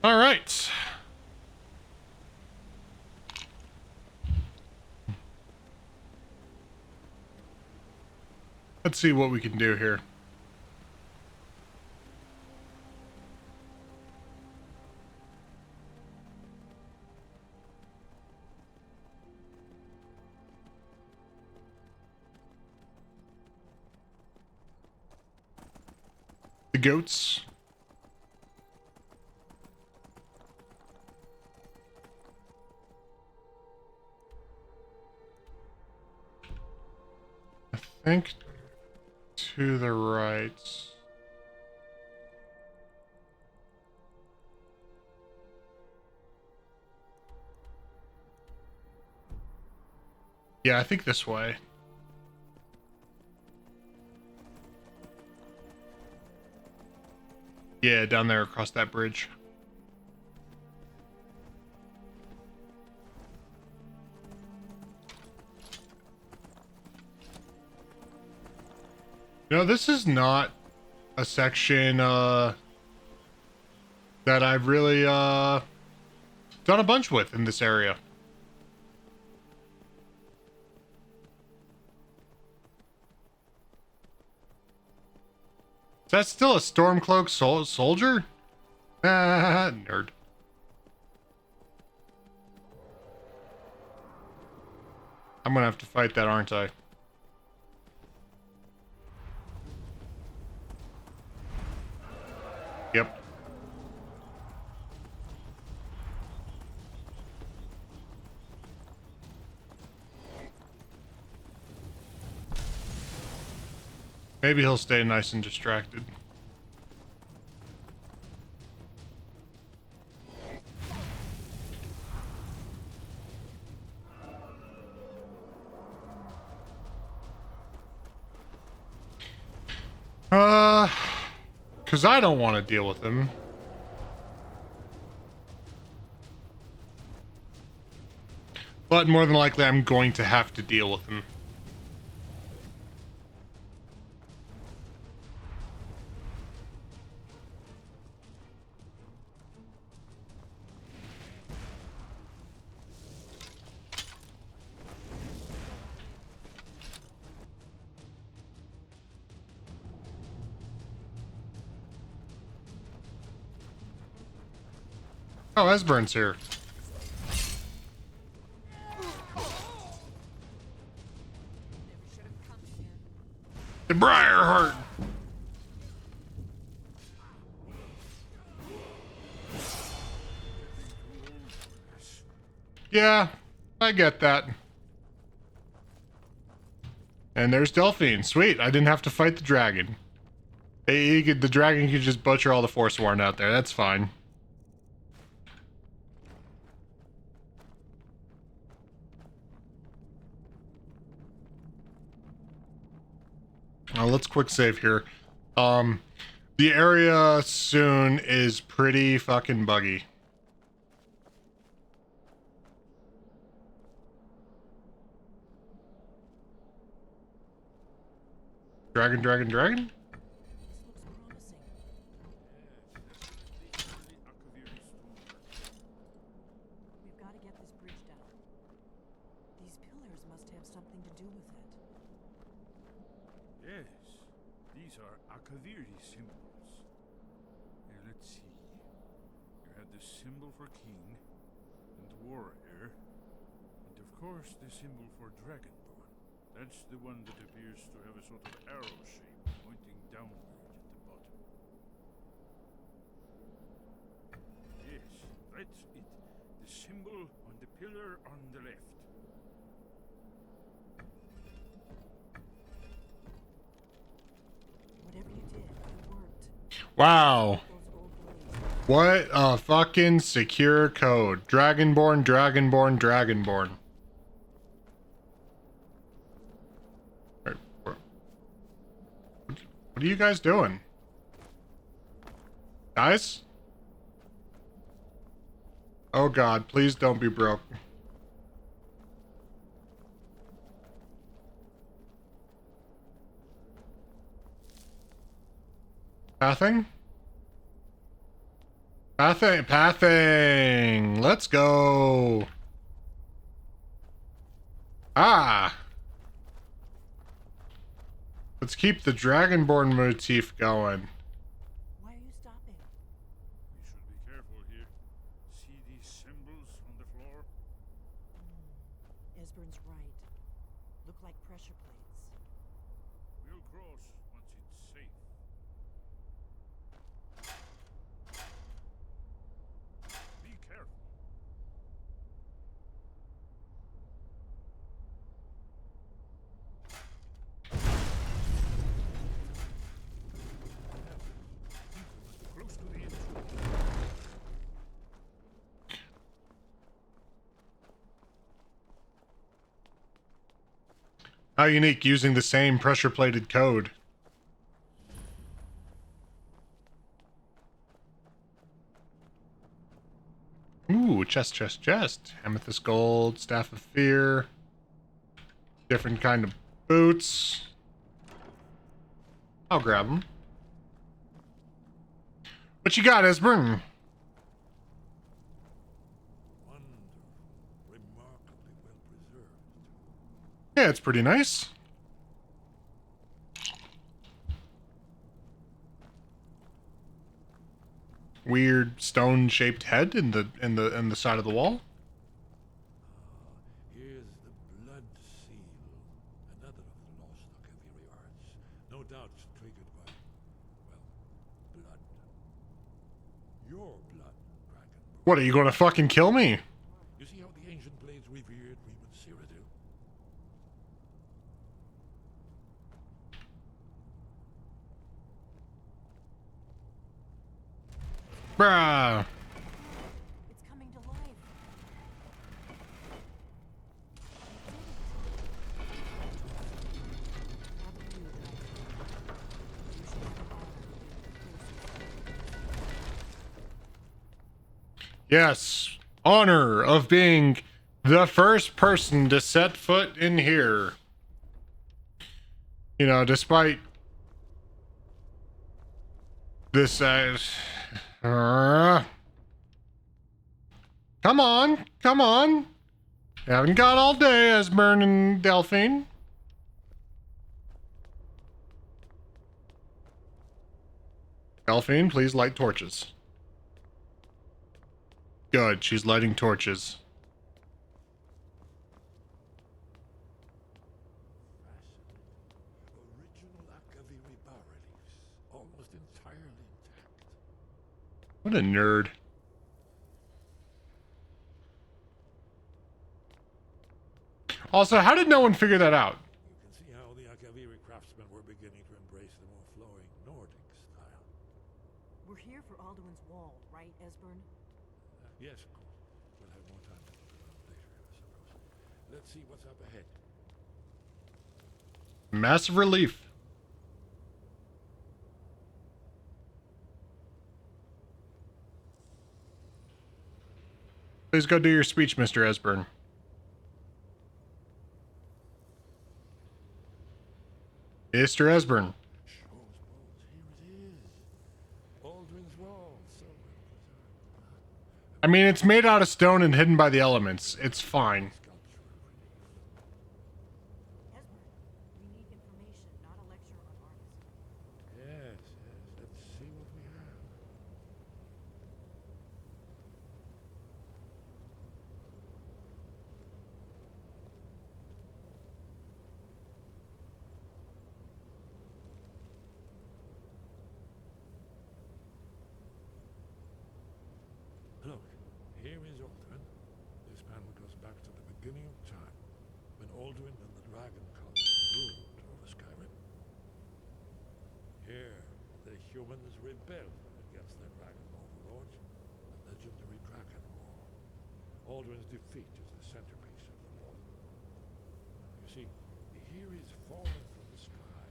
All right. Let's see what we can do here. The goats. I think to the right. Yeah, I think this way. Yeah, down there across that bridge. You know, this is not a section that I've really done a bunch with in this area. Is that still a Stormcloak soldier? Ah, nerd. I'm gonna have to fight that, aren't I? Yep. Maybe he'll stay nice and distracted. Because I don't want to deal with him. But more than likely, I'm going to have to deal with him. Oh, Esbern's here. The Briarheart. Yeah, I get that. And there's Delphine. Sweet, I didn't have to fight the dragon. The dragon could just butcher all the Forsworn out there. That's fine. Let's quick save here. The area soon is pretty fucking buggy. Dragon, dragon, dragon? We've got to get this bridge down. These pillars must have something to do with it. Yes, these are Akaviri symbols. Here, let's see. You have the symbol for king and warrior, and of course the symbol for dragonborn. That's the one that appears to have a sort of arrow shape pointing downward at the bottom. Yes, that's it. The symbol on the pillar on the left. Whatever you did, it worked. Wow. Both What a fucking secure code. Dragonborn, Dragonborn, Dragonborn. What are you guys doing? Guys? Oh god, please don't be broke. Pathing? Pathing! Let's go! Ah! Let's keep the Dragonborn motif going. Why are you stopping? We should be careful here. See these symbols on the floor? Esbern's right. Look like pressure plates. We'll cross once it's safe. Be careful. Close to the edge. How unique using the same pressure plated code. Ooh, chest. Amethyst gold, staff of fear. Different kind of boots. I'll grab them. What you got, Esbern? Yeah, it's pretty nice. Weird stone-shaped head in the side of the wall. Here's the blood seal, another of the lost Akaviri arts. No doubt triggered by, well, blood. Your blood, Dragonborn. What, are you gonna fucking kill me? You see how the ancient blades revered Reman Cyrodiil? Bruh. It's coming to life. Yes, honor of being the first person to set foot in here. You know, despite this, come on. You haven't got all day, Esbern and Delphine. Delphine, please light torches. Good, she's lighting torches. Original Akaviri bas-reliefs, almost entirely intact. What a nerd. Also, how did no one figure that out? You can see how the Akaviri craftsmen were beginning to embrace the more flowing Nordic style. We're here for Alduin's wall, right, Esbern? Yes, of course. We'll have more time to look around later, I suppose. Let's see what's up ahead. Massive relief. Please go do your speech, Mr. Esbern. Mr. Esbern. I mean, it's made out of stone and hidden by the elements. It's fine. Yes, let's see what we have. Look, here is Alduin. This panel goes back to the beginning of time, when Alduin and the Dragon Cult ruled over Skyrim. Here, the humans rebelled against their dragon overlords, legendary Dragon War. Alduin's defeat is the centerpiece of the war. You see, here is fallen from the sky.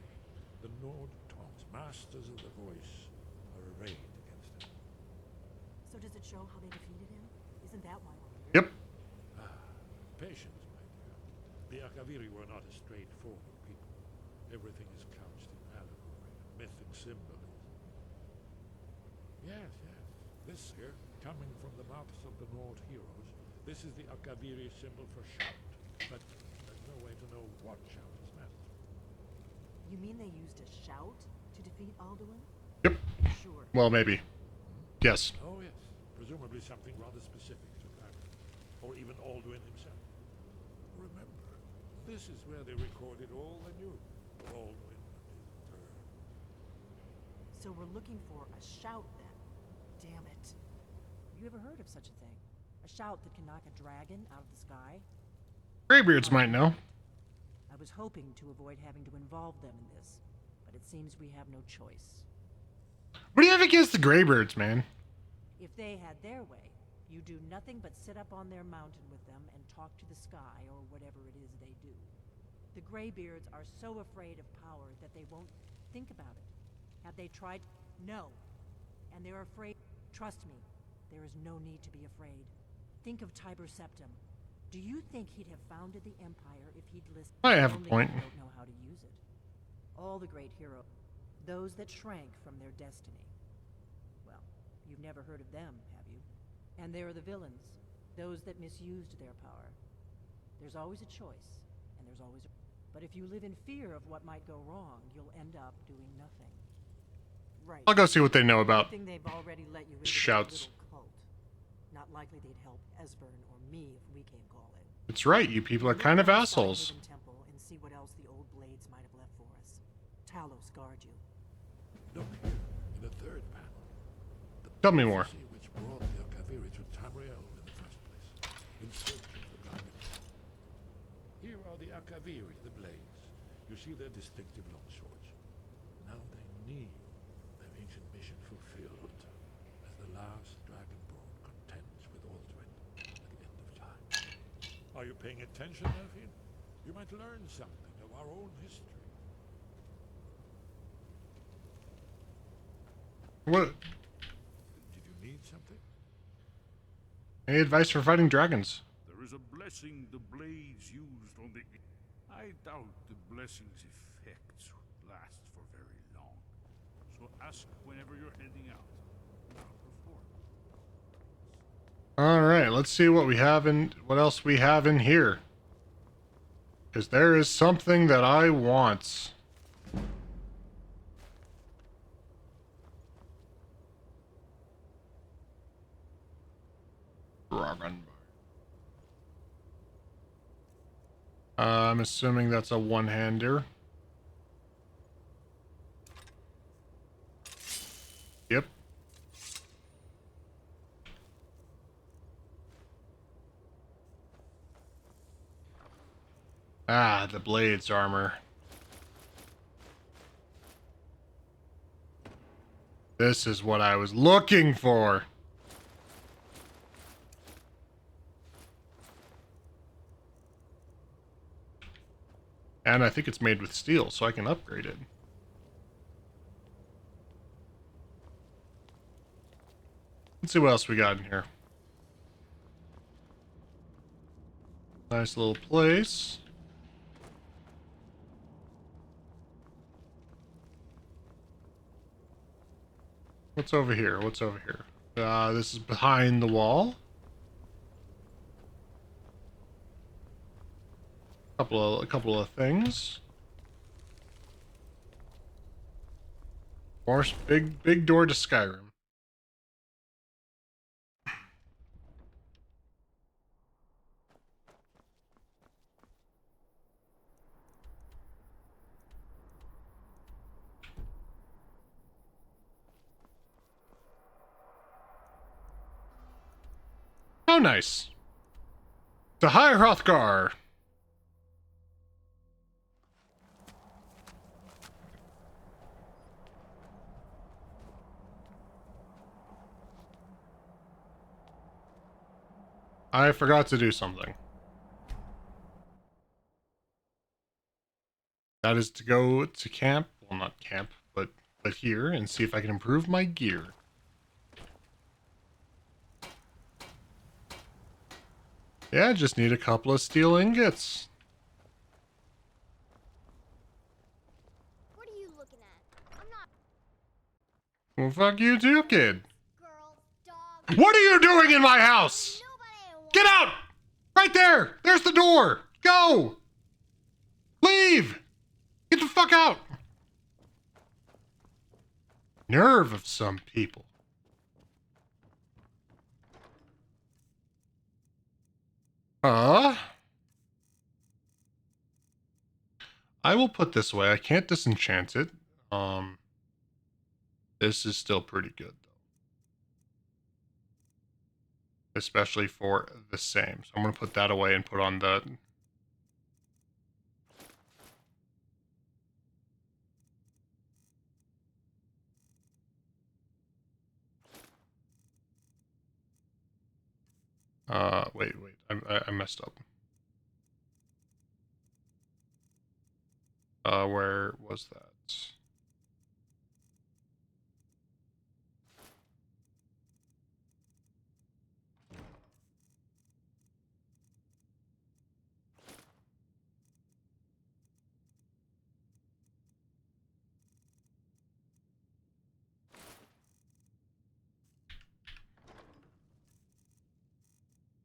The Nord taunts, masters of the voice, are arrayed against him. So does it show how they defeated him? Isn't that why we're here? Yep. Patience, my dear. The Akaviri were not a straightforward people. Everything is couched in allegory, mythic symbolism. Yes, yes. This here, coming from the mouths of the Nord heroes, this is the Akaviri symbol for shout. But there's no way to know what shout is meant. You mean they used a shout to defeat Alduin? Yep. Sure. Well, maybe. Yes. Oh, yes. Presumably something rather specific to Dragon. Or even Alduin himself. Remember, this is where they recorded all they knew of Alduin and his return. So we're looking for a shout then. Damn it. Have you ever heard of such a thing? A shout that can knock a dragon out of the sky? Greybeards might know. I was hoping to avoid having to involve them in this, but it seems we have no choice. What do you have against the Greybeards, man? If they had their way, you do nothing but sit up on their mountain with them and talk to the sky or whatever it is they do. The Greybeards are so afraid of power that they won't think about it. Have they tried? No. And they're afraid. Trust me, there is no need to be afraid. Think of Tiber Septim. Do you think he'd have founded the Empire if he'd listened? I have a Only point. they don't know how to use it. All the great heroes, those that shrank from their destiny. Well, you've never heard of them, have you? And there are the villains, those that misused their power. There's always a choice, and there's always a... But if you live in fear of what might go wrong, you'll end up doing nothing. Right. I'll go see what they know about They've already let you into shouts. their little cult. Not likely they'd help Esbern or me if we came calling. It's right, you people are kind of Look assholes. inside Haven Temple and see what else the old blades might have left for us. Talos guard you. Look here, in the third panel. Tell me more. See which brought the Akaviri to Tamriel in the first place, in search of the dragon. Here are the Akaviri, the blades. You see their distinctive long swords. Now they need their ancient mission fulfilled, as the last dragonborn contends with Alduin at the end of time. Are you paying attention, Elfin? You might learn something of our own history. What? Did you need something? Any advice for fighting dragons? There is a blessing the blades used on the... I doubt the blessing's effects last for very long. So ask whenever you're heading out. I'll perform. Alright, let's see what we have in... what else we have in here. Because there is something that I want. I'm assuming that's a one-hander. Yep. Ah, the blades armor. This is what I was looking for. And I think it's made with steel, so I can upgrade it. Let's see what else we got in here. Nice little place. What's over here? What's over here? This is behind the wall. A couple of things. More big door to Skyrim. How nice. The High Hrothgar. I forgot to do something. That is to go to camp. Well, not camp, but here and see if I can improve my gear. Yeah, just need a couple of steel ingots. What are you looking at? I'm not. Well, fuck you too, kid. What are you doing in my house? Get out! Right there! There's the door! Go! Leave! Get the fuck out! Nerve of some people. I will put this away. I can't disenchant it. This is still pretty good, though. Especially for the same. So I'm going to put that away and put on the... wait. I messed up. Where was that?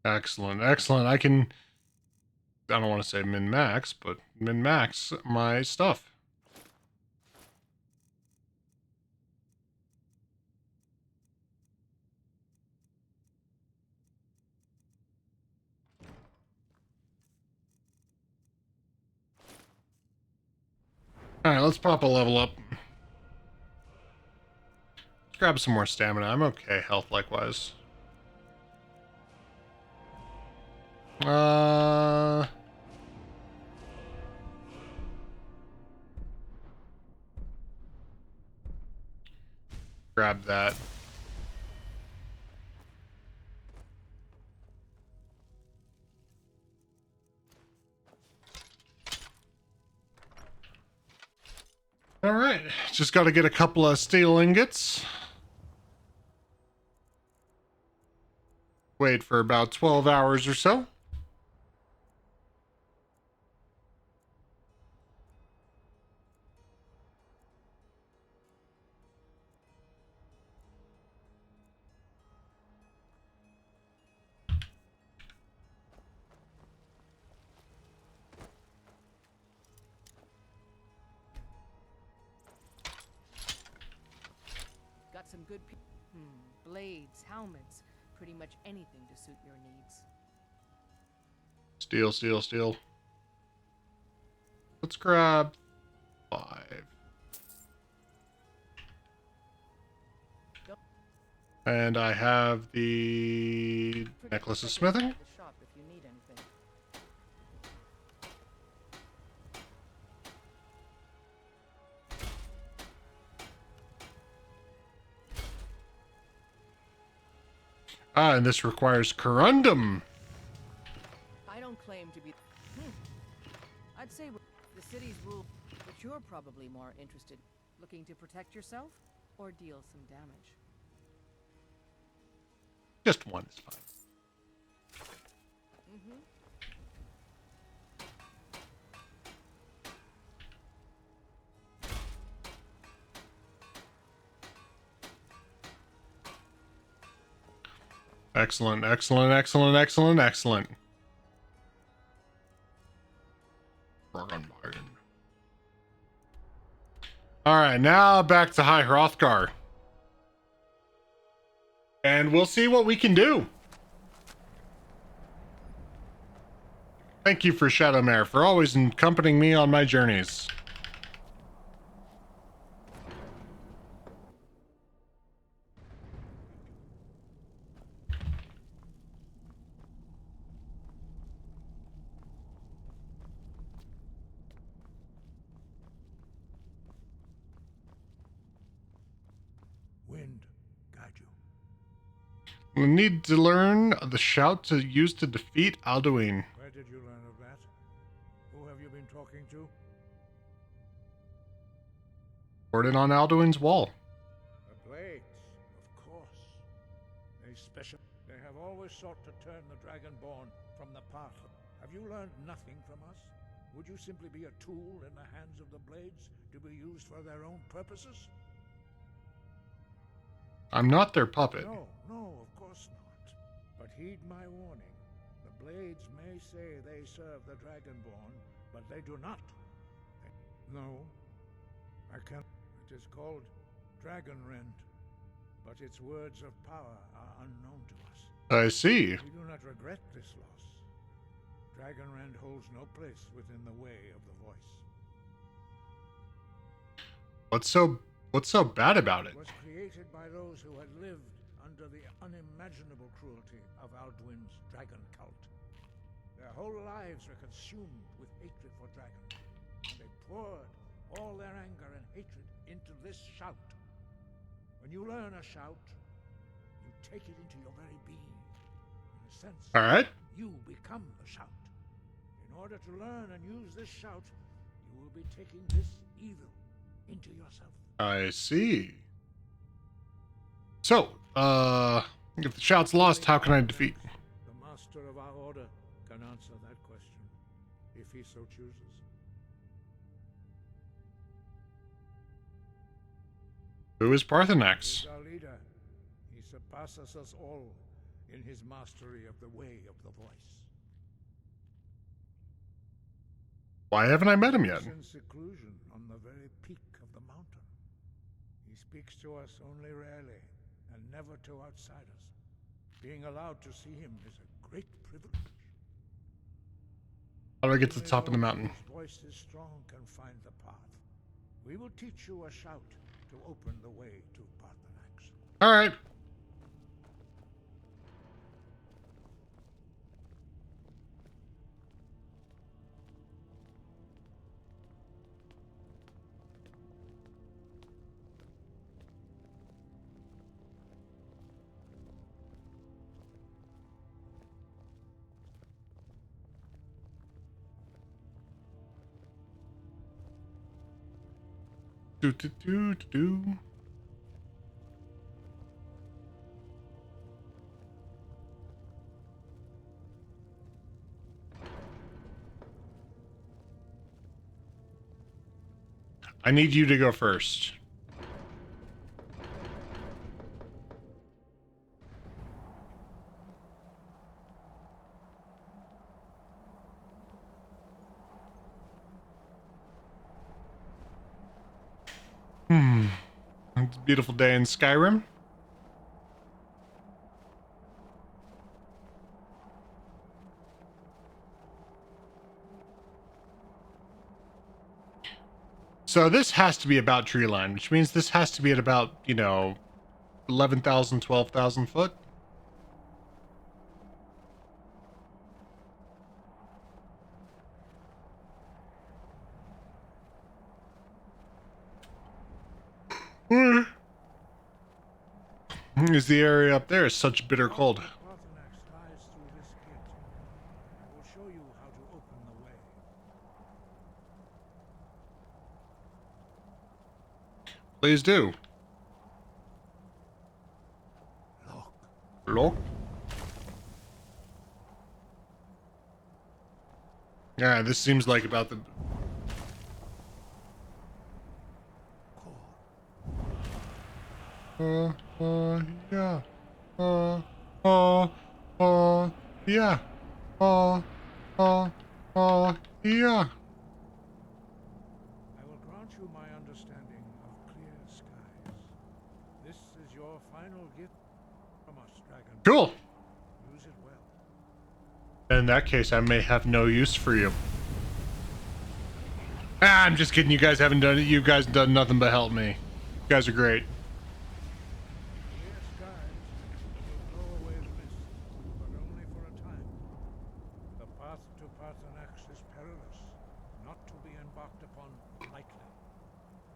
Excellent, excellent. I don't want to say min-max, but min-max my stuff. Alright, let's pop a level up. Let's grab some more stamina. I'm okay health likewise. Grab that. Alright, just got to get a couple of steel ingots. Wait for about 12 hours or so. Got some good blades, helmets, pretty much anything to suit your needs. Steel, steel, steel. Let's grab 5. And I have the necklace of smithing. Ah, and this requires corundum. I don't claim to be. I'd say the city's rule, but you're probably more interested looking to protect yourself or deal some damage. Just one is fine. Excellent, excellent, excellent, excellent, excellent. Alright, now back to High Hrothgar. And we'll see what we can do. Thank you for Shadowmare for always accompanying me on my journeys. We'll need to learn the shout to use to defeat Alduin. Where did you learn of that? Who have you been talking to? Recorded on Alduin's wall. The blades, of course. They have always sought to turn the Dragonborn from the path. Have you learned nothing from us? Would you simply be a tool in the hands of the blades to be used for their own purposes? I'm not their puppet. No, of course not. But heed my warning. The blades may say they serve the Dragonborn, but they do not. No, I can't. It is called Dragonrend, but its words of power are unknown to us. I see. We do not regret this loss. Dragonrend holds no place within the way of the voice. What's so bad about it? It was created by those who had lived under the unimaginable cruelty of Alduin's dragon cult. Their whole lives were consumed with hatred for dragons, and they poured all their anger and hatred into this shout. When you learn a shout, you take it into your very being. In a sense, All right. you become the shout. In order to learn and use this shout, you will be taking this evil into yourself. I see. So, if the shout's lost, how can I defeat? The master of our order can answer that question, if he so chooses. Who is He Parthenax? is our leader. He surpasses us all in his mastery of the way of the voice. Why haven't I met him yet? He is in seclusion on the very peak of the mountain. He speaks to us only rarely, and never to outsiders. Being allowed to see him is a great privilege. How do I get to the Only top of the those mountain? whose voice is strong can find the path. We will teach you a shout to open the way to Parthenax. All right. Do. I need you to go first. It's a beautiful day in Skyrim. So this has to be about tree line, which means this has to be at about, 11,000, 12,000 foot. Is the area up there is such bitter cold. Parthenax lies through this gate. I will show you how to open the way. Please do. Lock. Yeah, this seems like about the... yeah. Yeah. Yeah. I will grant you my understanding of clear skies. This is your final gift from us, Dragon. Cool. Use it well. In that case, I may have no use for you. Ah, I'm just kidding. You guys haven't done it. You guys done nothing but help me. You guys are great. Clear skies will blow away the mist, but only for a time. The path to Parthenax is perilous, not to be embarked upon lightly.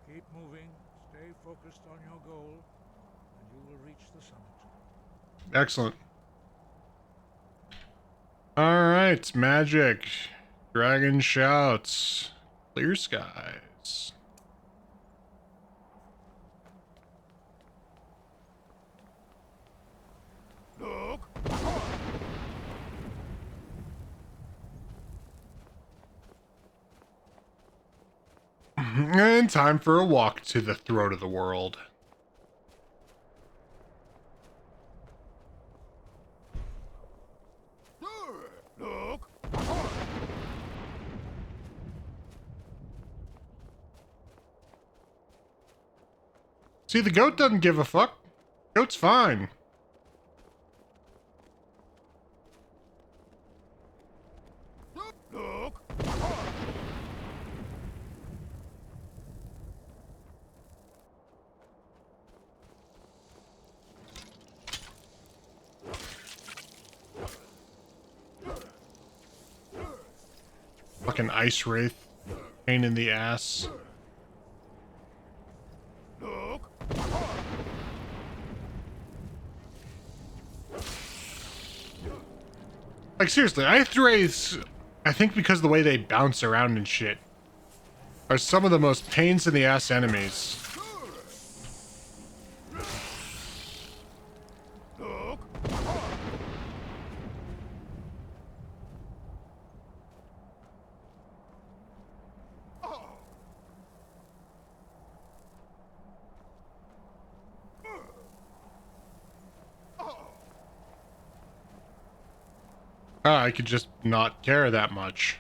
Keep moving, stay focused on your goal, and you will reach the summit. Excellent. Alright, magic. Dragon shouts. Clear skies. Look! And time for a walk to the throat of the world. Look! See, the goat doesn't give a fuck. Goat's fine. Look! Fucking ice wraith. Pain in the ass. Look! Like, seriously, ice wraiths, I think because of the way they bounce around and shit, are some of the most pains in the ass enemies. Look! I could just not care that much.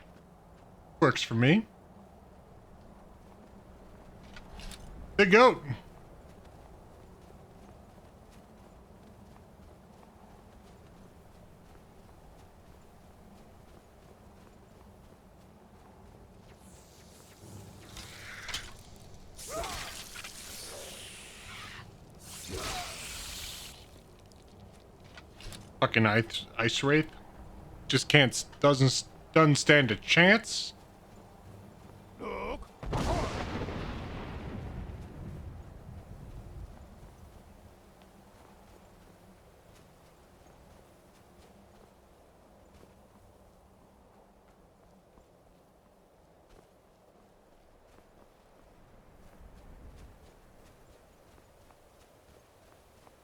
Works for me. The goat. Fucking ice wraith. Just doesn't stand a chance. Look!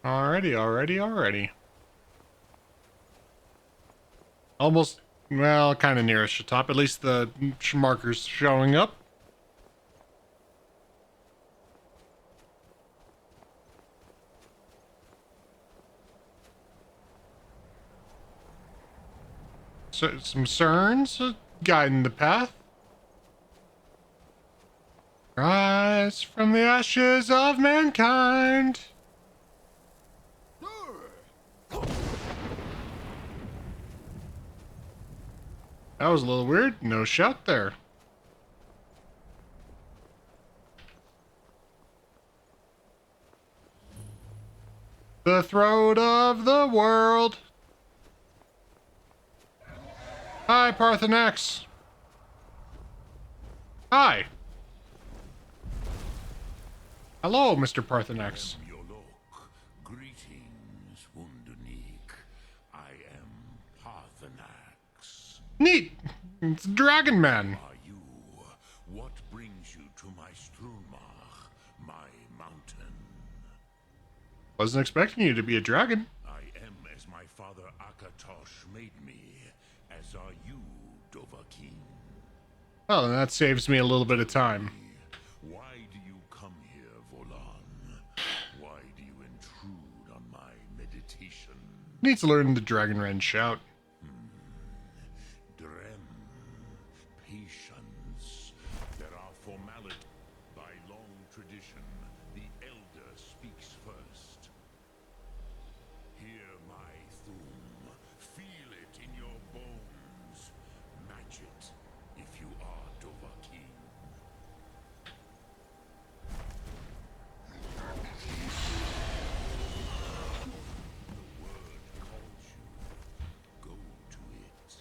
Alrighty. Almost, well, kind of nearest the top. At least the marker's showing up. So, some cerns guiding the path. Rise from the ashes of mankind. That was a little weird. No shout there. The throat of the world. Hi, Parthenax. Hi. Hello, Mr. Parthenax. Greetings, Wunderneek. I am Parthenax. Neat. It's Dragon Man. Are you? What brings you to my Strulmach, my mountain? Wasn't expecting you to be a dragon. I am as my father Akatosh made me, as are you, Dovahkiin. Well, then that saves me a little bit of time. Why do you come here, Volan? Why do you intrude on my meditation? Needs to learn the Dragon Wren shout. Drem, patience. There are formalities. By long tradition, the elder speaks first. Hear my thum. Feel it in your bones. Match it if you are Dovahkiin. The word calls you. Go to it.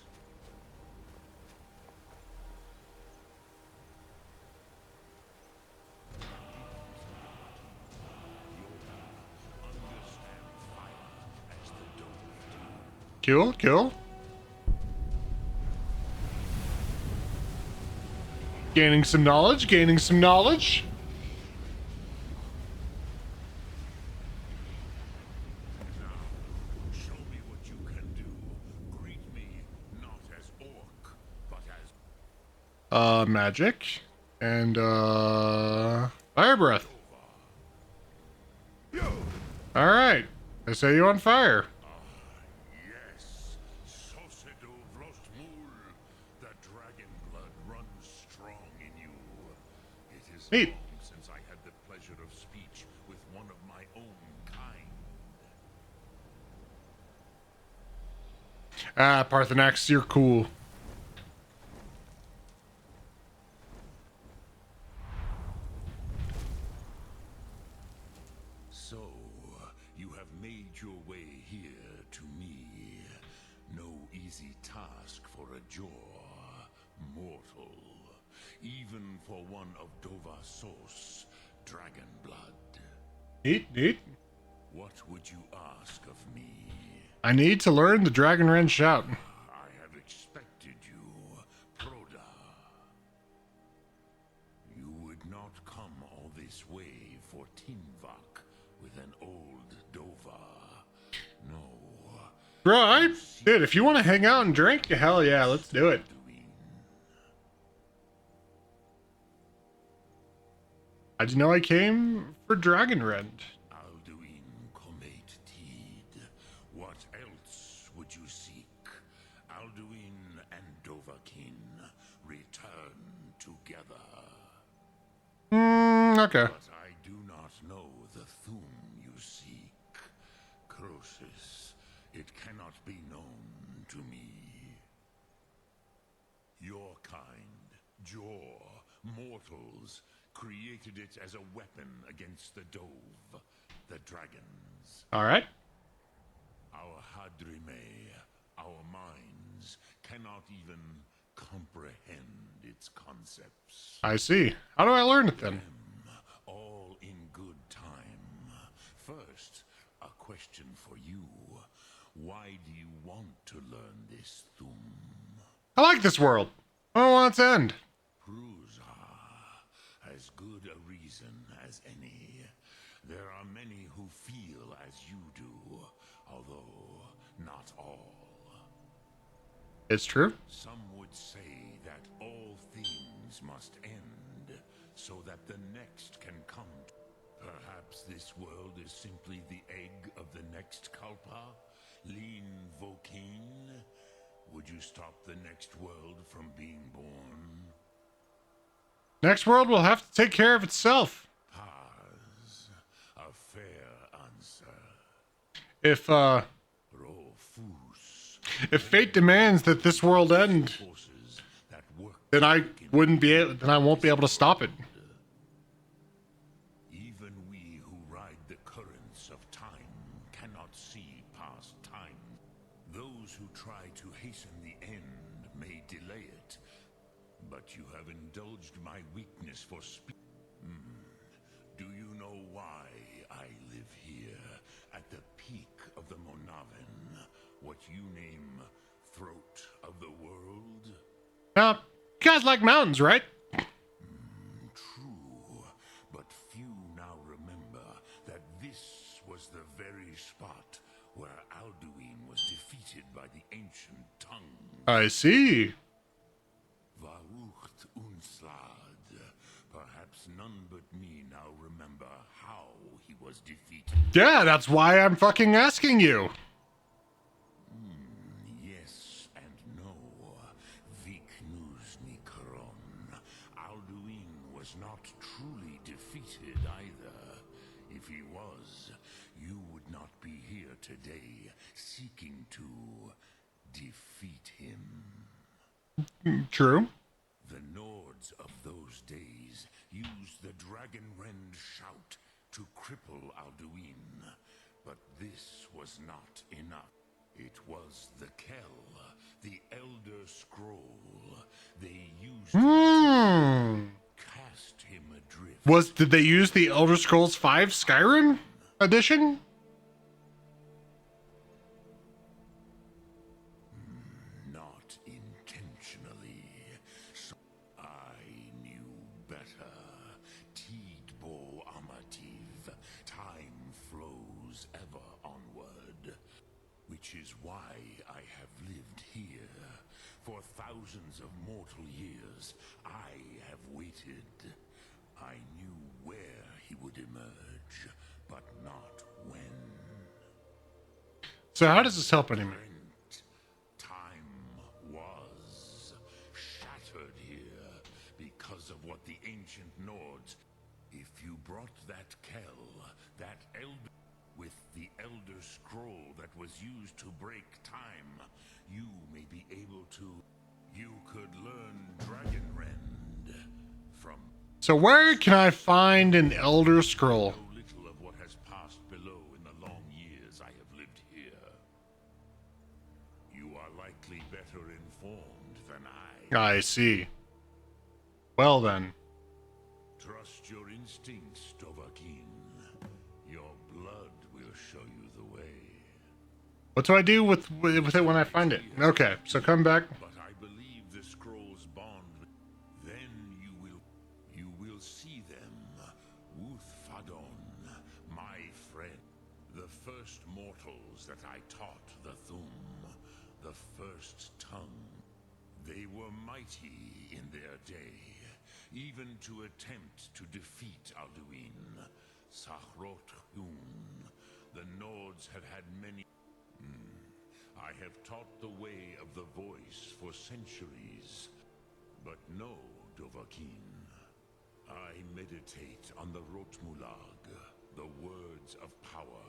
Cool, cool. Gaining some knowledge, gaining some knowledge. Show me what you can do. Greet me not as orc, but as Magic. And, fire breath. Alright. I set you on fire. yes. Sosedo Vlostmul. The dragon blood runs strong in you. It is Neat. long since I had the pleasure of speech with one of my own kind. Ah, Parthenax, you're cool. So, you have made your way here to me. No easy task for a jaw, mortal. Even for one of Dovasos, dragon blood. Neat, neat. What would you ask of me? I need to learn the Dragon Ren shout. I have expected you, Proda. You would not come all this way for Tinvak with an old Dova. No. Right. Dude, if you want to hang out and drink, hell yeah, let's do it. I didn't know I came for Dragon Rend. Alduin Comate Teed. What else would you seek? Alduin and Dovahkiin return together. Okay. But I do not know the Thum you seek. Croesus, it cannot be known to me. Your kind, Jor, mortals, created it as a weapon against the Dove, the dragons. Alright. Our Hadrime, our minds, cannot even comprehend its concepts. I see. How do I learn it then? All in good time. First, a question for you. Why do you want to learn this Thum? I like this world. I don't want it to end. As good a reason as any. There are many who feel as you do, although not all. It's true. Some would say that all things must end, so that the next can come. Perhaps this world is simply the egg of the next Kalpa? Lean Vokeen? Would you stop the next world from being born? Next world will have to take care of itself. Paz, a fair answer. If fate demands that this world end, then I won't be able to stop it. Even we who ride the currents of time cannot see past time. Those who try to hasten the end may delay it. But you have indulged my weakness for speed. Do you know why I live here, at the peak of the Monaven, what you name throat of the world? You guys like mountains, right? True, but few now remember that this was the very spot where Alduin was defeated by the ancient tongue. I see. Varucht Unslad. Perhaps none but me now remember how he was defeated. Yeah, that's why I'm fucking asking you. Yes and no. Viknuzny Karon. Alduin was not truly defeated either. If he was, you would not be here today seeking to defeat him. True. The Nords of those days used the Dragon Rend shout to cripple Alduin, but this was not enough. It was the Kell, the Elder Scroll. They used it to cast him adrift. Did they use the Elder Scrolls V Skyrim edition? goes ever onward. Which is why I have lived here. For thousands of mortal years, I have waited. I knew where he would emerge, but not when. So how does this help anyone? Time was shattered here because of what the ancient Nords. If you brought that Kell, that elder with the Elder Scroll that was used to break time, you may be able to. You could learn Dragonrend from. So where can I find an Elder Scroll? Know little of what has passed below in the long years I have lived here. You are likely better informed than I. I see. Well then. Trust your instincts, Dovahkiin. Your blood will show you the way. What do I do with it when I find it? Okay, so come back. But I believe the scrolls bond. Then you will see them. Wuthfadon, my friend. The first mortals that I taught the Thum. The first tongue. They were mighty in their day. Even to attempt to defeat Alduin. Sahrot Hun. The Nords have had many. I have taught the way of the voice for centuries. But no, Dovahkiin. I meditate on the Rotmulag, the words of power.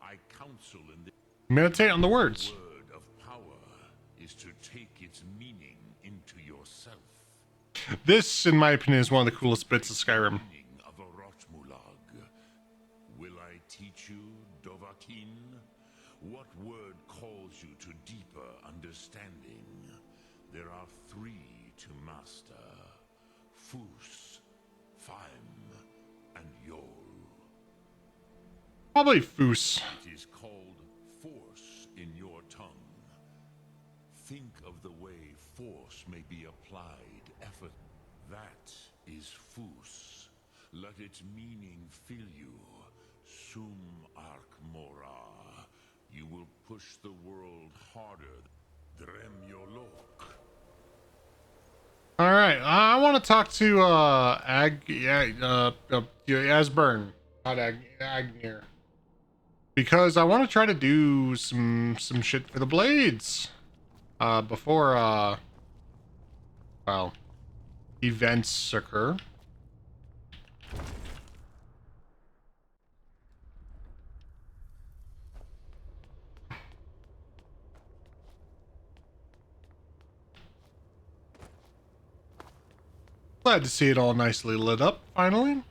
I counsel in the Meditate on the words. word of power is to take its meaning into yourself. This, in my opinion, is one of the coolest bits of Skyrim. Of a Rotmulag. Will I teach you, Dovahkiin? What word calls you to deeper understanding? There are three to master. Fus, Faim, and Yol. Probably Foos. It is called force in your tongue. Think of the way force may be applied. Effort. That is Fus. Let its meaning fill you. Sum Ark Mora. You will push the world harder. Drem Yolok. All right, I want to talk to Asburn, not Agnir, because I want to try to do some shit for the blades before well, events occur. Glad to see it all nicely lit up, finally.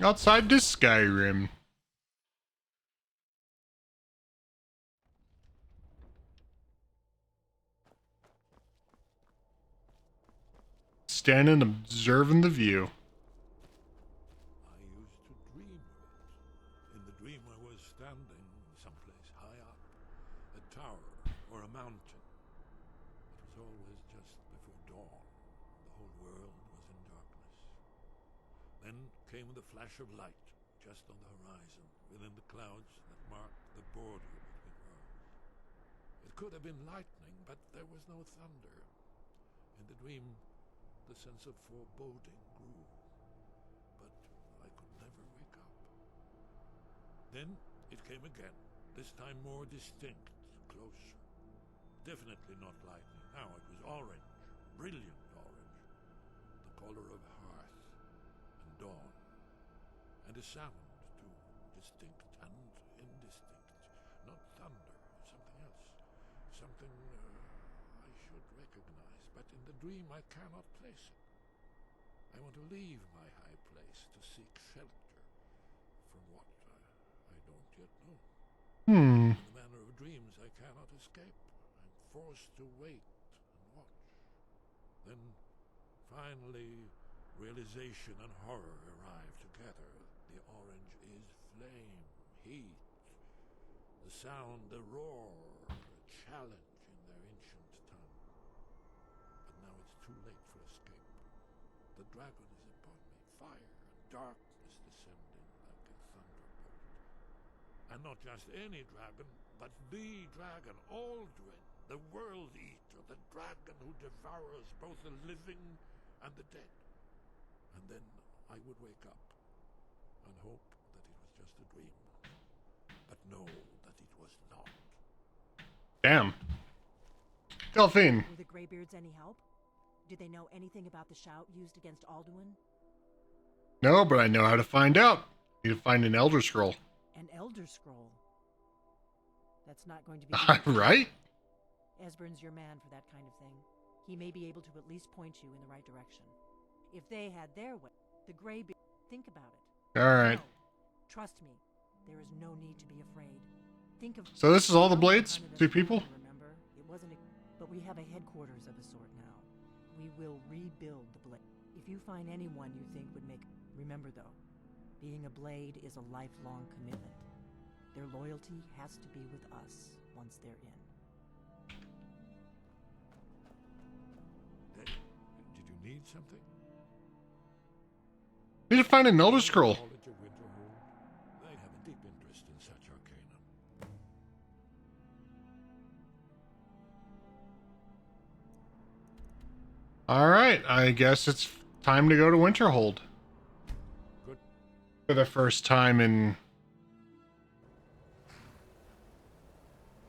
Outside to Skyrim. Standing observing the view. I used to dream of it. In the dream I was standing someplace high up. A tower or a mountain. It was always just before dawn. The whole world was in darkness. Then came the flash of light, just on the horizon, within the clouds that marked the border between worlds. It could have been lightning, but there was no thunder. In the dream, the sense of foreboding grew, but I could never wake up. Then it came again, this time more distinct, closer. Definitely not lightning. Now it was orange, brilliant orange, the color of hearth and dawn. And a sound, too, distinct and indistinct. Not thunder, something else. Something I should recognize, but in the dream I cannot place it. I want to leave my high place to seek shelter from what I don't yet know. In the manner of dreams I cannot escape. I'm forced to wait and watch. Then, finally, realization and horror arrive together. The orange is flame, heat, the sound, the roar, a challenge in their ancient tongue. But now it's too late for escape. The dragon is upon me, fire and darkness descending like a thunderbolt. And not just any dragon, but the dragon, Aldrin, the world eater, the dragon who devours both the living and the dead. And then I would wake up and hope that it was just a dream, but know that it was not. Damn. Delphine. Were the Greybeards any help? Did they know anything about the shout used against Alduin? No, but I know how to find out. Need to find an Elder Scroll. An Elder Scroll? That's not going to be... Right? Esbern's your man for that kind of thing. He may be able to at least point you in the right direction. If they had their way, the Greybeard... Think about it. Alright. No, trust me, there is no need to be afraid. Think of... So this is all the blades? 2 people? Remember, it wasn't a... But we have a headquarters of a sort now. We will rebuild the blade. If you find anyone you think would make... Remember though, being a blade is a lifelong commitment. Their loyalty has to be with us once they're in. Did you need something? Need to find an Elder Scroll. College of Winterhold. They have a deep interest in such arcana. Alright, I guess it's time to go to Winterhold. Good. For the first time in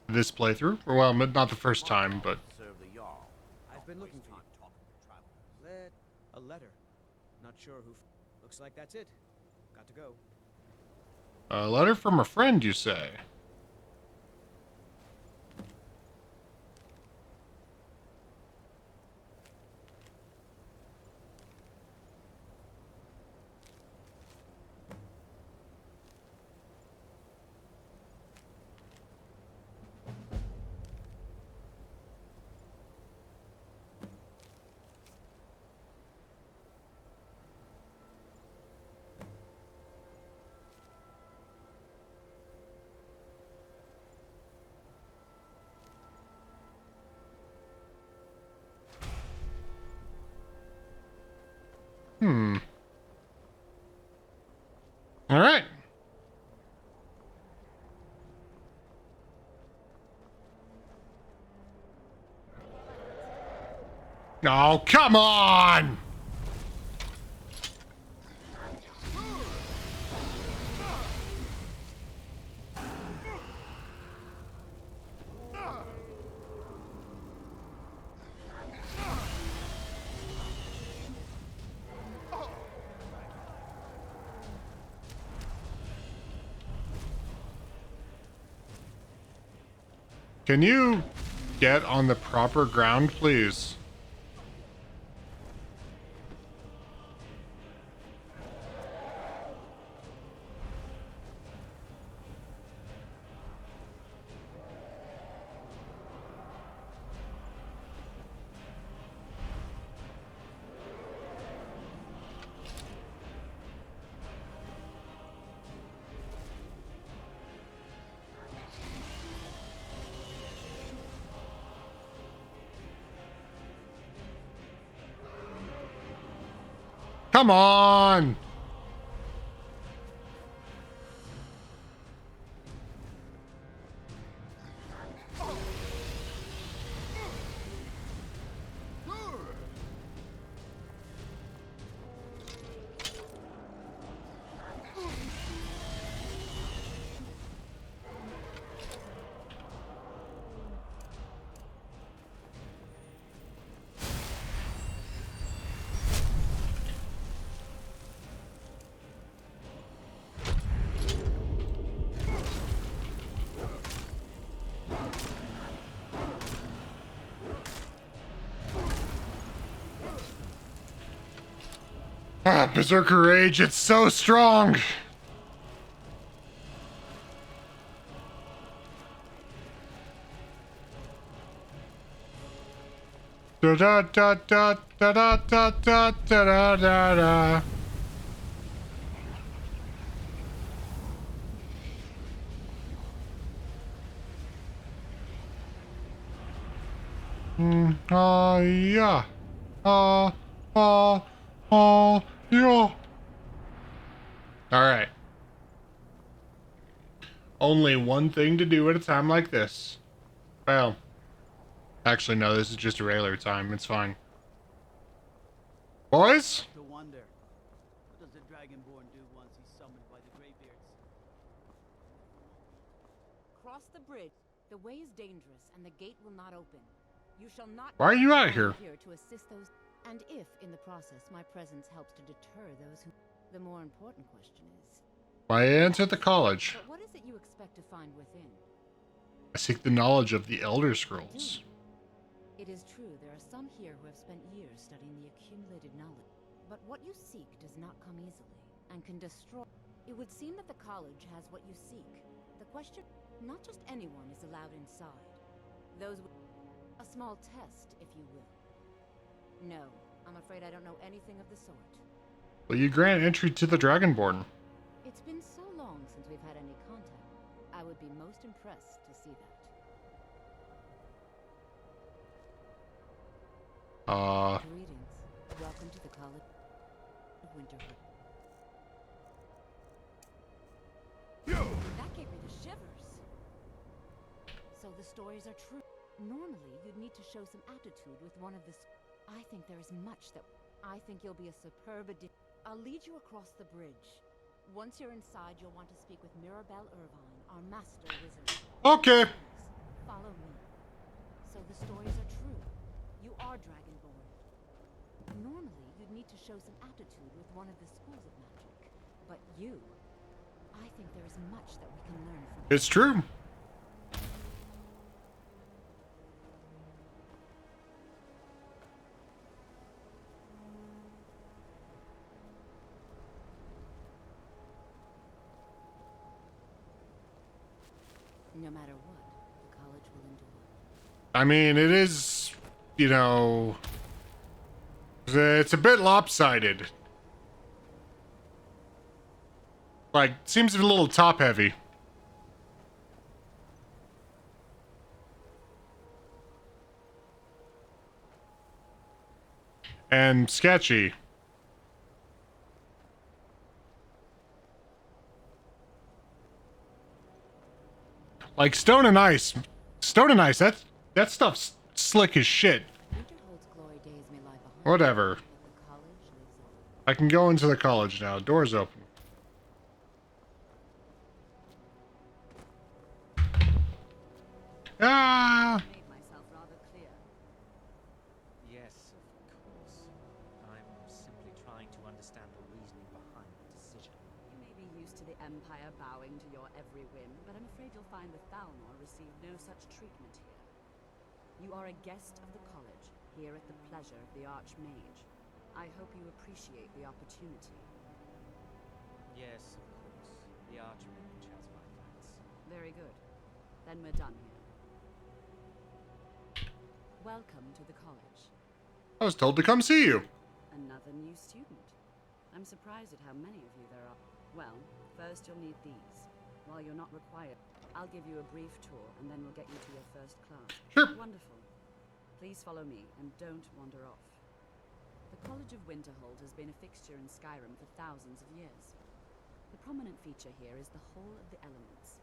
this playthrough. Well, not the first time, but... Serve the Jarl. I've been looking for you. A letter. Not sure who... Looks like that's it. Got to go. A letter from a friend, you say? All right. Oh, come on! Can you get on the proper ground, please? Come on! Ah, Berserker Rage, it's so strong! Da da da da da da da da da da da. Yeah. Yeah. Alright. Only one thing to do at a time like this. Well, actually, no, this is just a regular time. It's fine. Boys? To wonder, what does the Dragonborn do once he's summoned by the Greybeards? Cross the bridge. The way is dangerous, and the gate will not open. You shall not. Why are you out here? To assist those, and if in the process my presence helps to deter those who. The more important question is. Why enter the college? But what is it you expect to find within? I seek the knowledge of the Elder Scrolls. It is true, there are some here who have spent years studying the accumulated knowledge. But what you seek does not come easily, and can destroy. It would seem that the college has what you seek. The question, not just anyone is allowed inside. Those with a small test, if you will. No, I'm afraid I don't know anything of the sort. Will you grant entry to the Dragonborn? It's been so long since we've had any contact. I would be most impressed to see that. Greetings. Welcome to the College of Winterhold. That gave me the shivers. So the stories are true. Normally, you'd need to show some aptitude with one of the. I think there is much that. I think you'll be a superb addition. I'll lead you across the bridge. Once you're inside, you'll want to speak with Mirabelle Irvine, our master wizard. Okay. Follow me. So the stories are true. You are Dragonborn. Normally, you'd need to show some aptitude with one of the schools of magic. But you, I think there is much that we can learn from. It's true. No matter what, the college will endure. I mean, it is, you know, it's a bit lopsided. Like, seems a little top heavy. And sketchy. Like Stone and Ice. Stone and Ice, that stuff's slick as shit. Whatever. I can go into the college now. Door's open. Ah! Yes, of course. I'm simply trying to understand the reasoning behind the decision. You may be used to the Empire bowing to your every whim, but I'm afraid you'll find that Thalmor received no such treatment here. You are a guest of the college, here at the pleasure of the Archmage. I hope you appreciate the opportunity. Yes, of course. The Archmage has my thanks. Very good. Then we're done here. Welcome to the college. I was told to come see you. Another new student. I'm surprised at how many of you there are. Well, first you'll need these. While you're not required, I'll give you a brief tour, and then we'll get you to your first class. Sure. Wonderful. Please follow me, and don't wander off. The College of Winterhold has been a fixture in Skyrim for thousands of years. The prominent feature here is the Hall of the Elements.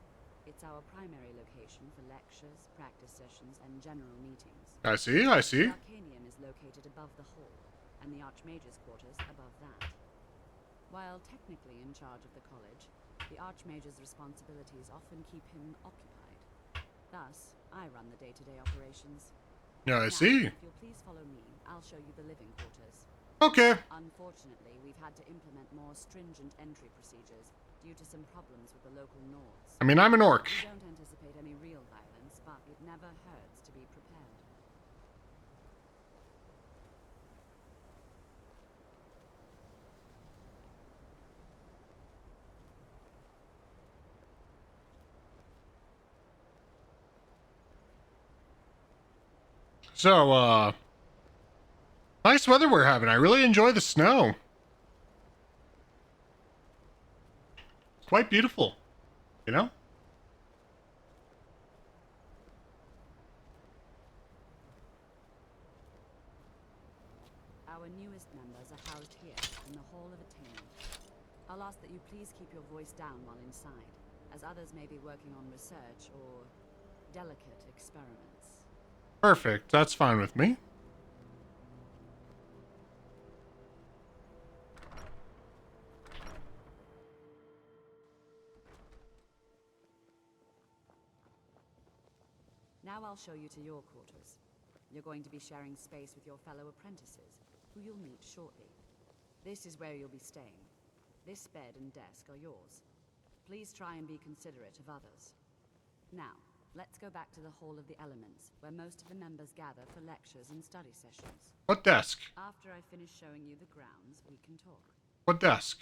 It's our primary location for lectures, practice sessions, and general meetings. I see, I see. The Arcanium is located above the hall, and the Archmage's quarters above that. While technically in charge of the college, the Archmage's responsibilities often keep him occupied. Thus, I run the day-to-day operations. Yeah, I see. If you'll please follow me, I'll show you the living quarters. Okay. Unfortunately, we've had to implement more stringent entry procedures due to some problems with the local Nords. I mean, I'm an orc. We don't anticipate any real violence, but it never hurts to be prepared. So, nice weather we're having. I really enjoy the snow. Quite beautiful, you know? I'll ask that you please keep your voice down while inside, as others may be working on research or delicate experiments. Perfect. That's fine with me. Now I'll show you to your quarters. You're going to be sharing space with your fellow apprentices, who you'll meet shortly. This is where you'll be staying. This bed and desk are yours. Please try and be considerate of others. Now, let's go back to the Hall of the Elements, where most of the members gather for lectures and study sessions. What desk? After I finish showing you the grounds, we can talk. What desk?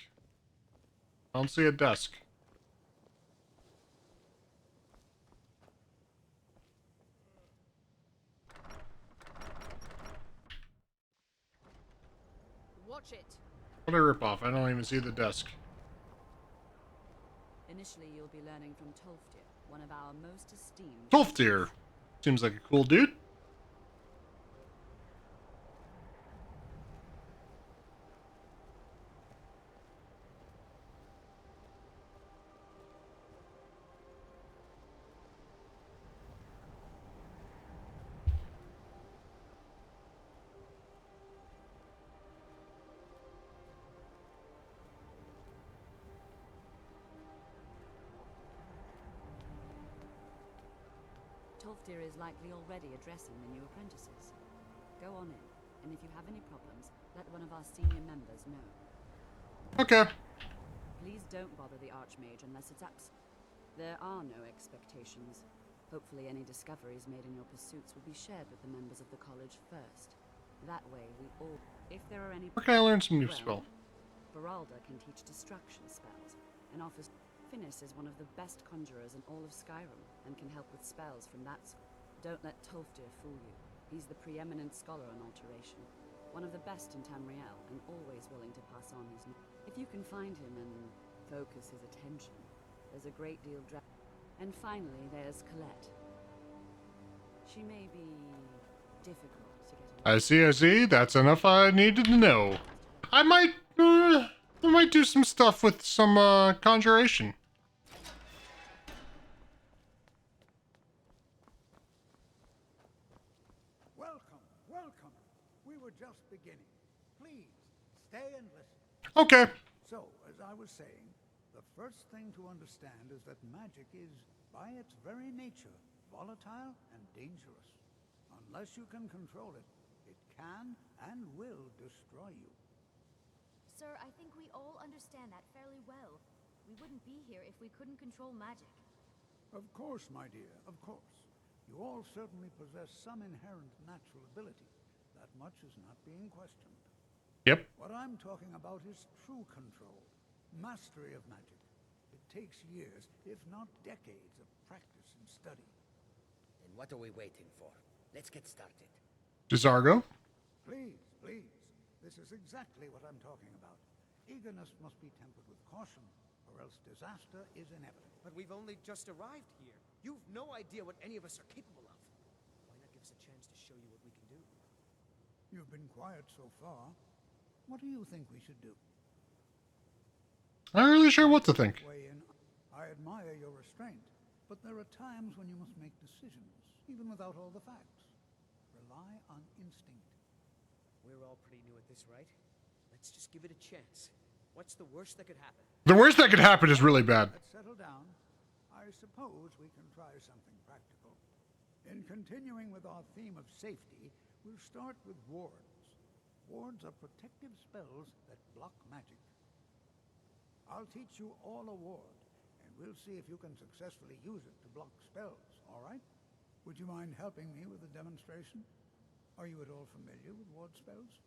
I don't see a desk. Watch it! What a ripoff. I don't even see the desk. Initially, you'll be learning from Tolfdir, one of our most esteemed... Tolfdir! Seems like a cool dude. Tolfdir is likely already addressing the new apprentices. Go on in, and if you have any problems, let one of our senior members know. Okay. Please don't bother the Archmage unless it's absent. There are no expectations. Hopefully any discoveries made in your pursuits will be shared with the members of the college first. That way we all... If there are any... Where can I learn some new spell? Beralda can teach destruction spells, and offers... Finis is one of the best conjurers in all of Skyrim, and can help with spells from that sort. Don't let Tolfdir fool you. He's the preeminent scholar on alteration, one of the best in Tamriel, and always willing to pass on his knowledge. If you can find him and focus his attention, there's a great deal And finally, there's Colette. She may be difficult to get along. I see. That's enough I needed to know. I might do some stuff with some, conjuration. Welcome. We were just beginning. Please, stay and listen. Okay. So, as I was saying, the first thing to understand is that magic is, by its very nature, volatile and dangerous. Unless you can control it, it can and will destroy you. Sir, I think we all understand that fairly well. We wouldn't be here if we couldn't control magic. Of course, my dear, of course. You all certainly possess some inherent natural ability. That much is not being questioned. Yep. What I'm talking about is true control, mastery of magic. It takes years, if not decades, of practice and study. Then what are we waiting for? Let's get started. Desargo? Please. This is exactly what I'm talking about. Eagerness must be tempered with caution, or else disaster is inevitable. But we've only just arrived here. You've no idea what any of us are capable of. Why not give us a chance to show you what we can do? You've been quiet so far. What do you think we should do? I'm not really sure what to think. Weigh in. I admire your restraint, but there are times when you must make decisions, even without all the facts. Rely on instinct. We're all pretty new at this, right? Let's just give it a chance. What's the worst that could happen? The worst that could happen is really bad. Let's settle down. I suppose we can try something practical. In continuing with our theme of safety, we'll start with wards. Wards are protective spells that block magic. I'll teach you all a ward, and we'll see if you can successfully use it to block spells, all right? Would you mind helping me with a demonstration? Are you at all familiar with ward spells?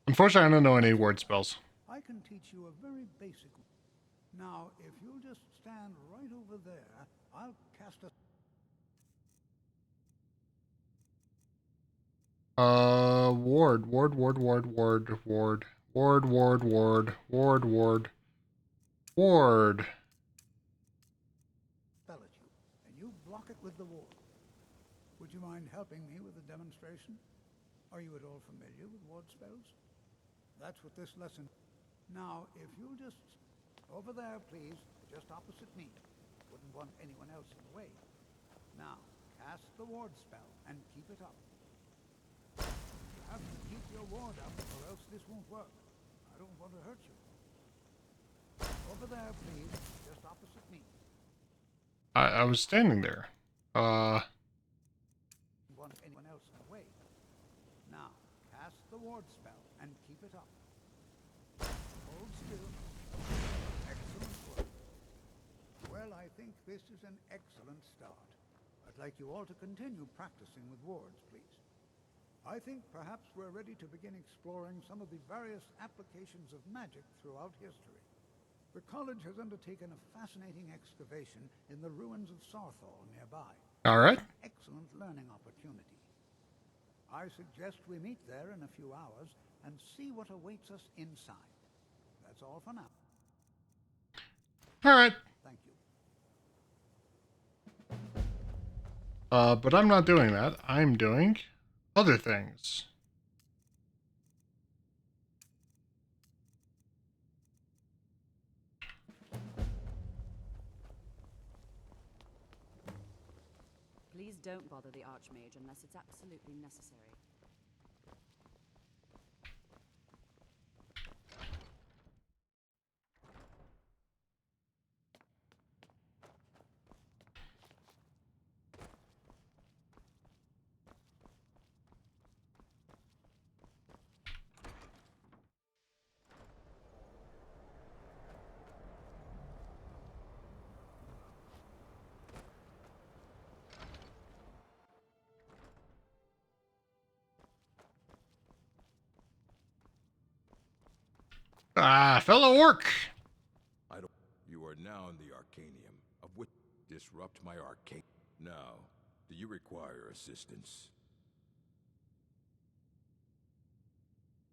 Unfortunately, I don't know any ward spells. I can teach you a very basic one. Now, if you'll just stand right over there, I'll cast a... Ward. Spell at you, and you block it with the ward. Would you mind helping me with a demonstration? Are you at all familiar with ward spells? That's what this lesson... Now, if you'll just... Over there, please. Just opposite me. Wouldn't want anyone else in the way. Now, cast the ward spell and keep it up. You have to keep your ward up or else this won't work. I don't want to hurt you. Over there, please. Just opposite me. I was standing there. Want anyone else in the way. Now, cast the ward spell and keep it up. Hold still. Excellent work. Well, I think this is an excellent start. I'd like you all to continue practicing with wards, please. I think perhaps we're ready to begin exploring some of the various applications of magic throughout history. The college has undertaken a fascinating excavation in the ruins of Sarthal nearby. All right. Excellent learning opportunity. I suggest we meet there in a few hours and see what awaits us inside. That's all for now. All right. Thank you. But I'm not doing that. I'm doing other things. Please don't bother the Archmage unless it's absolutely necessary. Ah, fellow orc. I don't. You are now in the Arcanium, of which disrupt my arcane. Now, do you require assistance?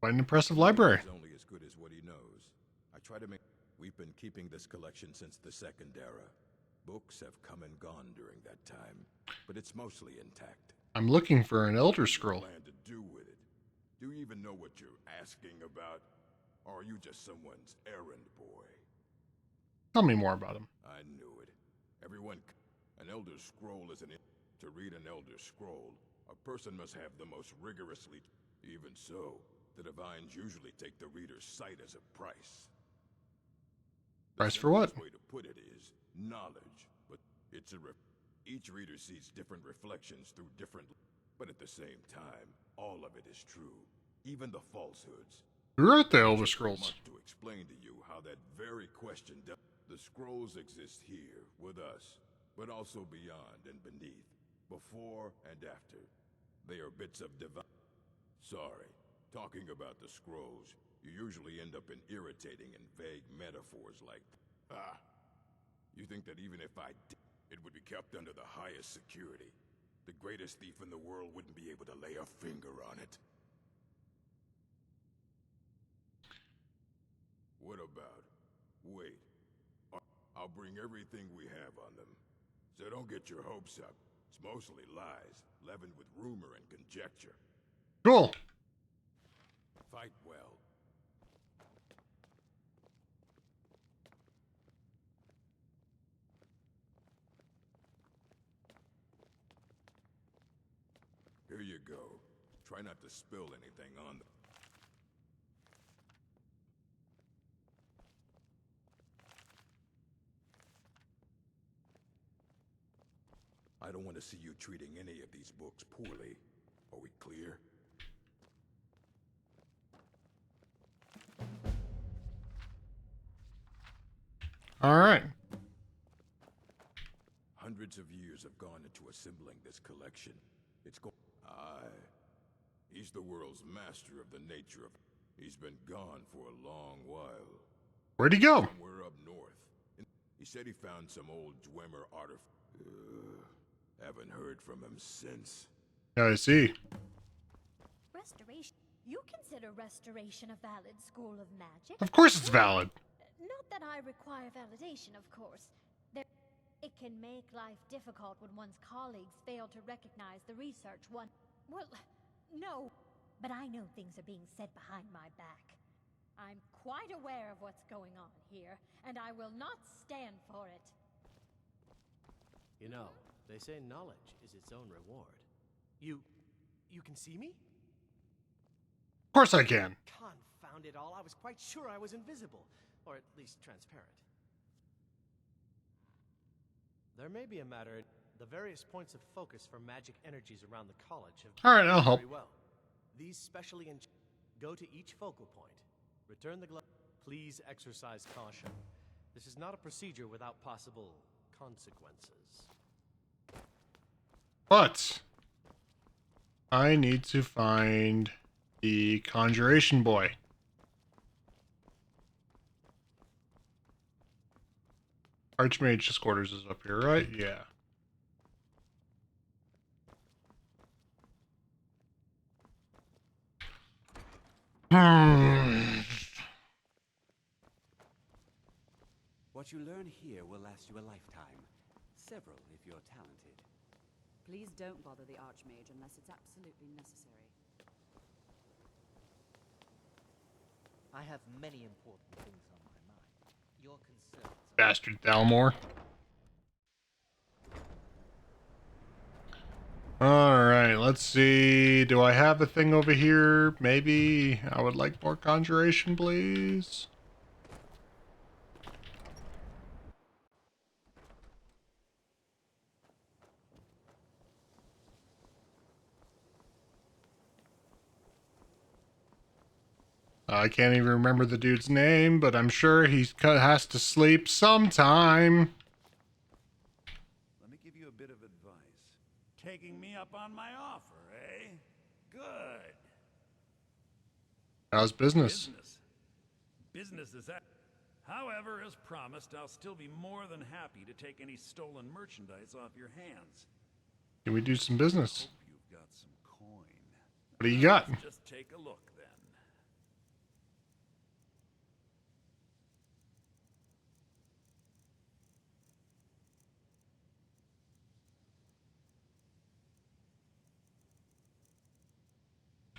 Quite an impressive library. He's only as good as what he knows. I try to make. We've been keeping this collection since the Second Era. Books have come and gone during that time, but it's mostly intact. I'm looking for an Elder Scroll. What do you plan to do with it? Do you even know what you're asking about? Or are you just someone's errand boy? Tell me more about him. I knew it. An Elder Scroll is to read an Elder Scroll, a person must have the most rigorously. Even so, the Divines usually take the reader's sight as a price. Price for what? The way to put it is knowledge, but it's each reader sees different reflections through different. But at the same time, all of it is true, even the falsehoods. Who wrote the Elder Scrolls? To explain to you how that very question the scrolls exist here with us, but also beyond and beneath, before and after. They are bits of divine. Sorry, talking about the scrolls, you usually end up in irritating and vague metaphors like, you think that even if I did, it would be kept under the highest security. The greatest thief in the world wouldn't be able to lay a finger on it. What about? Wait. I'll bring everything we have on them. So don't get your hopes up. It's mostly lies, leavened with rumor and conjecture. Cool. Fight well. Here you go. Try not to spill anything on them. I don't want to see you treating any of these books poorly. Are we clear? All right. Hundreds of years have gone into assembling this collection. He's the world's master of the nature of. He's been gone for a long while. Where'd he go? Somewhere up north. He said he found some old Dwemer artifact. Haven't heard from him since. I see. Restoration? You consider restoration a valid school of magic? Of course it's valid. Not that I require validation, of course. It can make life difficult when one's colleagues fail to recognize the research Well, no. But I know things are being said behind my back. I'm quite aware of what's going on here, and I will not stand for it. You know, they say knowledge is its own reward. You can see me? Of course I can. Confound it all, I was quite sure I was invisible, or at least transparent. There may be a matter. The various points of focus for magic energies around the college have All right, I'll help. very well. These specially go to each focal point. Return the glove. Please exercise caution. This is not a procedure without possible consequences. But I need to find the conjuration boy. Archmage's quarters is up here, right? Yeah. What you learn here will last you a lifetime. Several, if you're talented. Please don't bother the Archmage unless it's absolutely necessary. I have many important things on my mind. Your concerns are... Bastard Thalmor. Alright, let's see. Do I have a thing over here? Maybe. I would like more conjuration, please. I can't even remember the dude's name, but I'm sure he has to sleep sometime. Let me give you a bit of advice. Taking me up on my offer, eh? Good. How's business? Business is that. However, as promised, I'll still be more than happy to take any stolen merchandise off your hands. Can we do some business? Hope you've got some coin. What do you got? Let's just take a look then.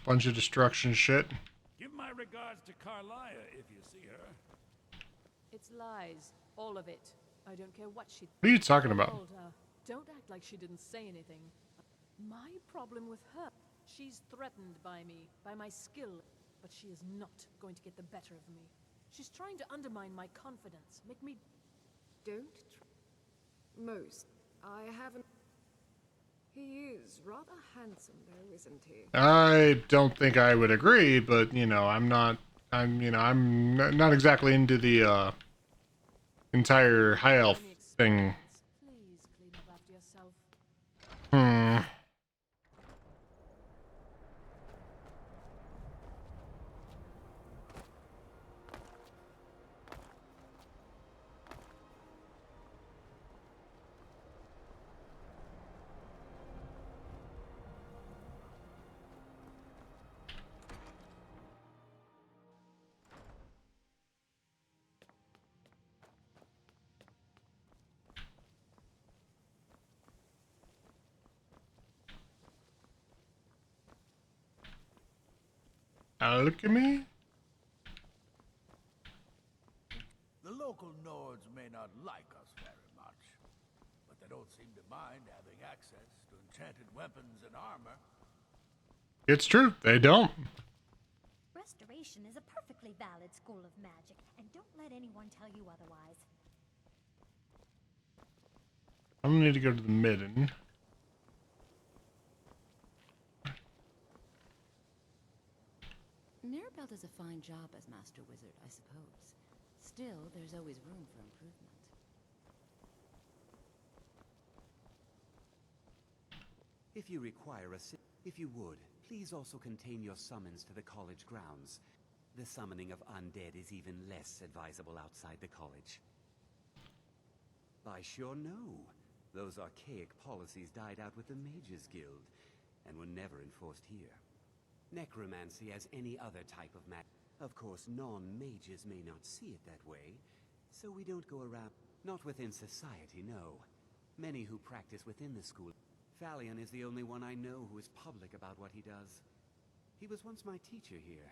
Bunch of destruction shit. Give my regards to Carlia if you see her. It's lies, all of it. I don't care what she... What are you talking about? Told her. Don't act like she didn't say anything. My problem with her, she's threatened by me, by my skill, but she is not going to get the better of me. She's trying to undermine my confidence, make me... Don't Most. I haven't... He is rather handsome, though, isn't he? I don't think I would agree, but, you know, I'm not exactly into the, entire high elf thing. Please clean up after yourself. Alchemy? The local Nords may not like us very much, but they don't seem to mind having access to enchanted weapons and armor. It's true, they don't. Restoration is a perfectly valid school of magic, and don't let anyone tell you otherwise. I'm gonna need to go to the midden. Mirabelle does a fine job as Master Wizard, I suppose. Still, there's always room for improvement. If you require if you would, please also contain your summons to the college grounds. The summoning of undead is even less advisable outside the college. I sure know. Those archaic policies died out with the Mages Guild, and were never enforced here. Necromancy as any other type of magic. Of course, non-mages may not see it that way, so we don't go around... Not within society, no. Many who practice within the school... Phalion is the only one I know who is public about what he does. He was once my teacher here.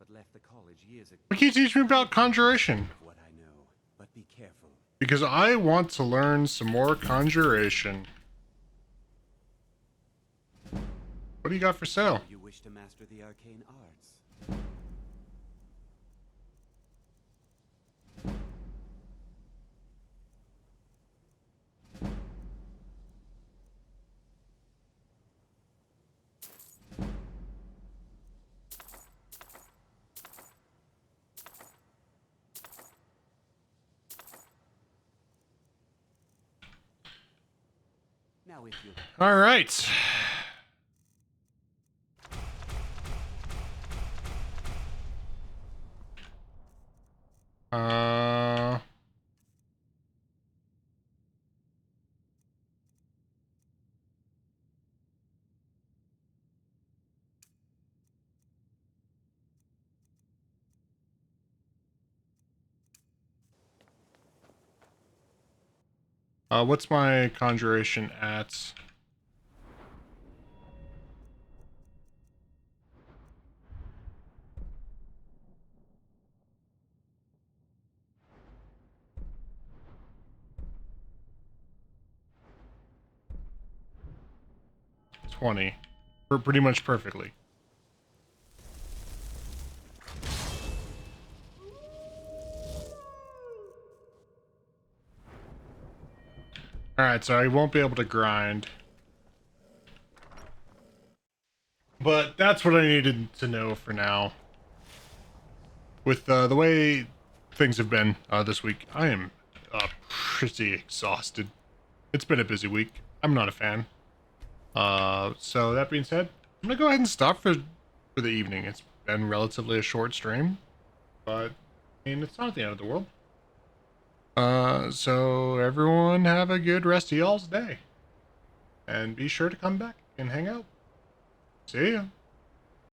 but left the college years ago. What can you teach me about conjuration? What I know, but be careful. Because I want to learn some more conjuration. What do you got for sale? You wish to master the arcane arts. Now if you All right. What's my conjuration at? $20. For pretty much perfectly. Alright, so I won't be able to grind. But that's what I needed to know for now. With the way things have been this week, I am pretty exhausted. It's been a busy week. I'm not a fan. So that being said, I'm gonna go ahead and stop for the evening. It's been relatively a short stream, but I mean, it's not the end of the world. So everyone have a good rest of y'all's day. And be sure to come back and hang out. See ya.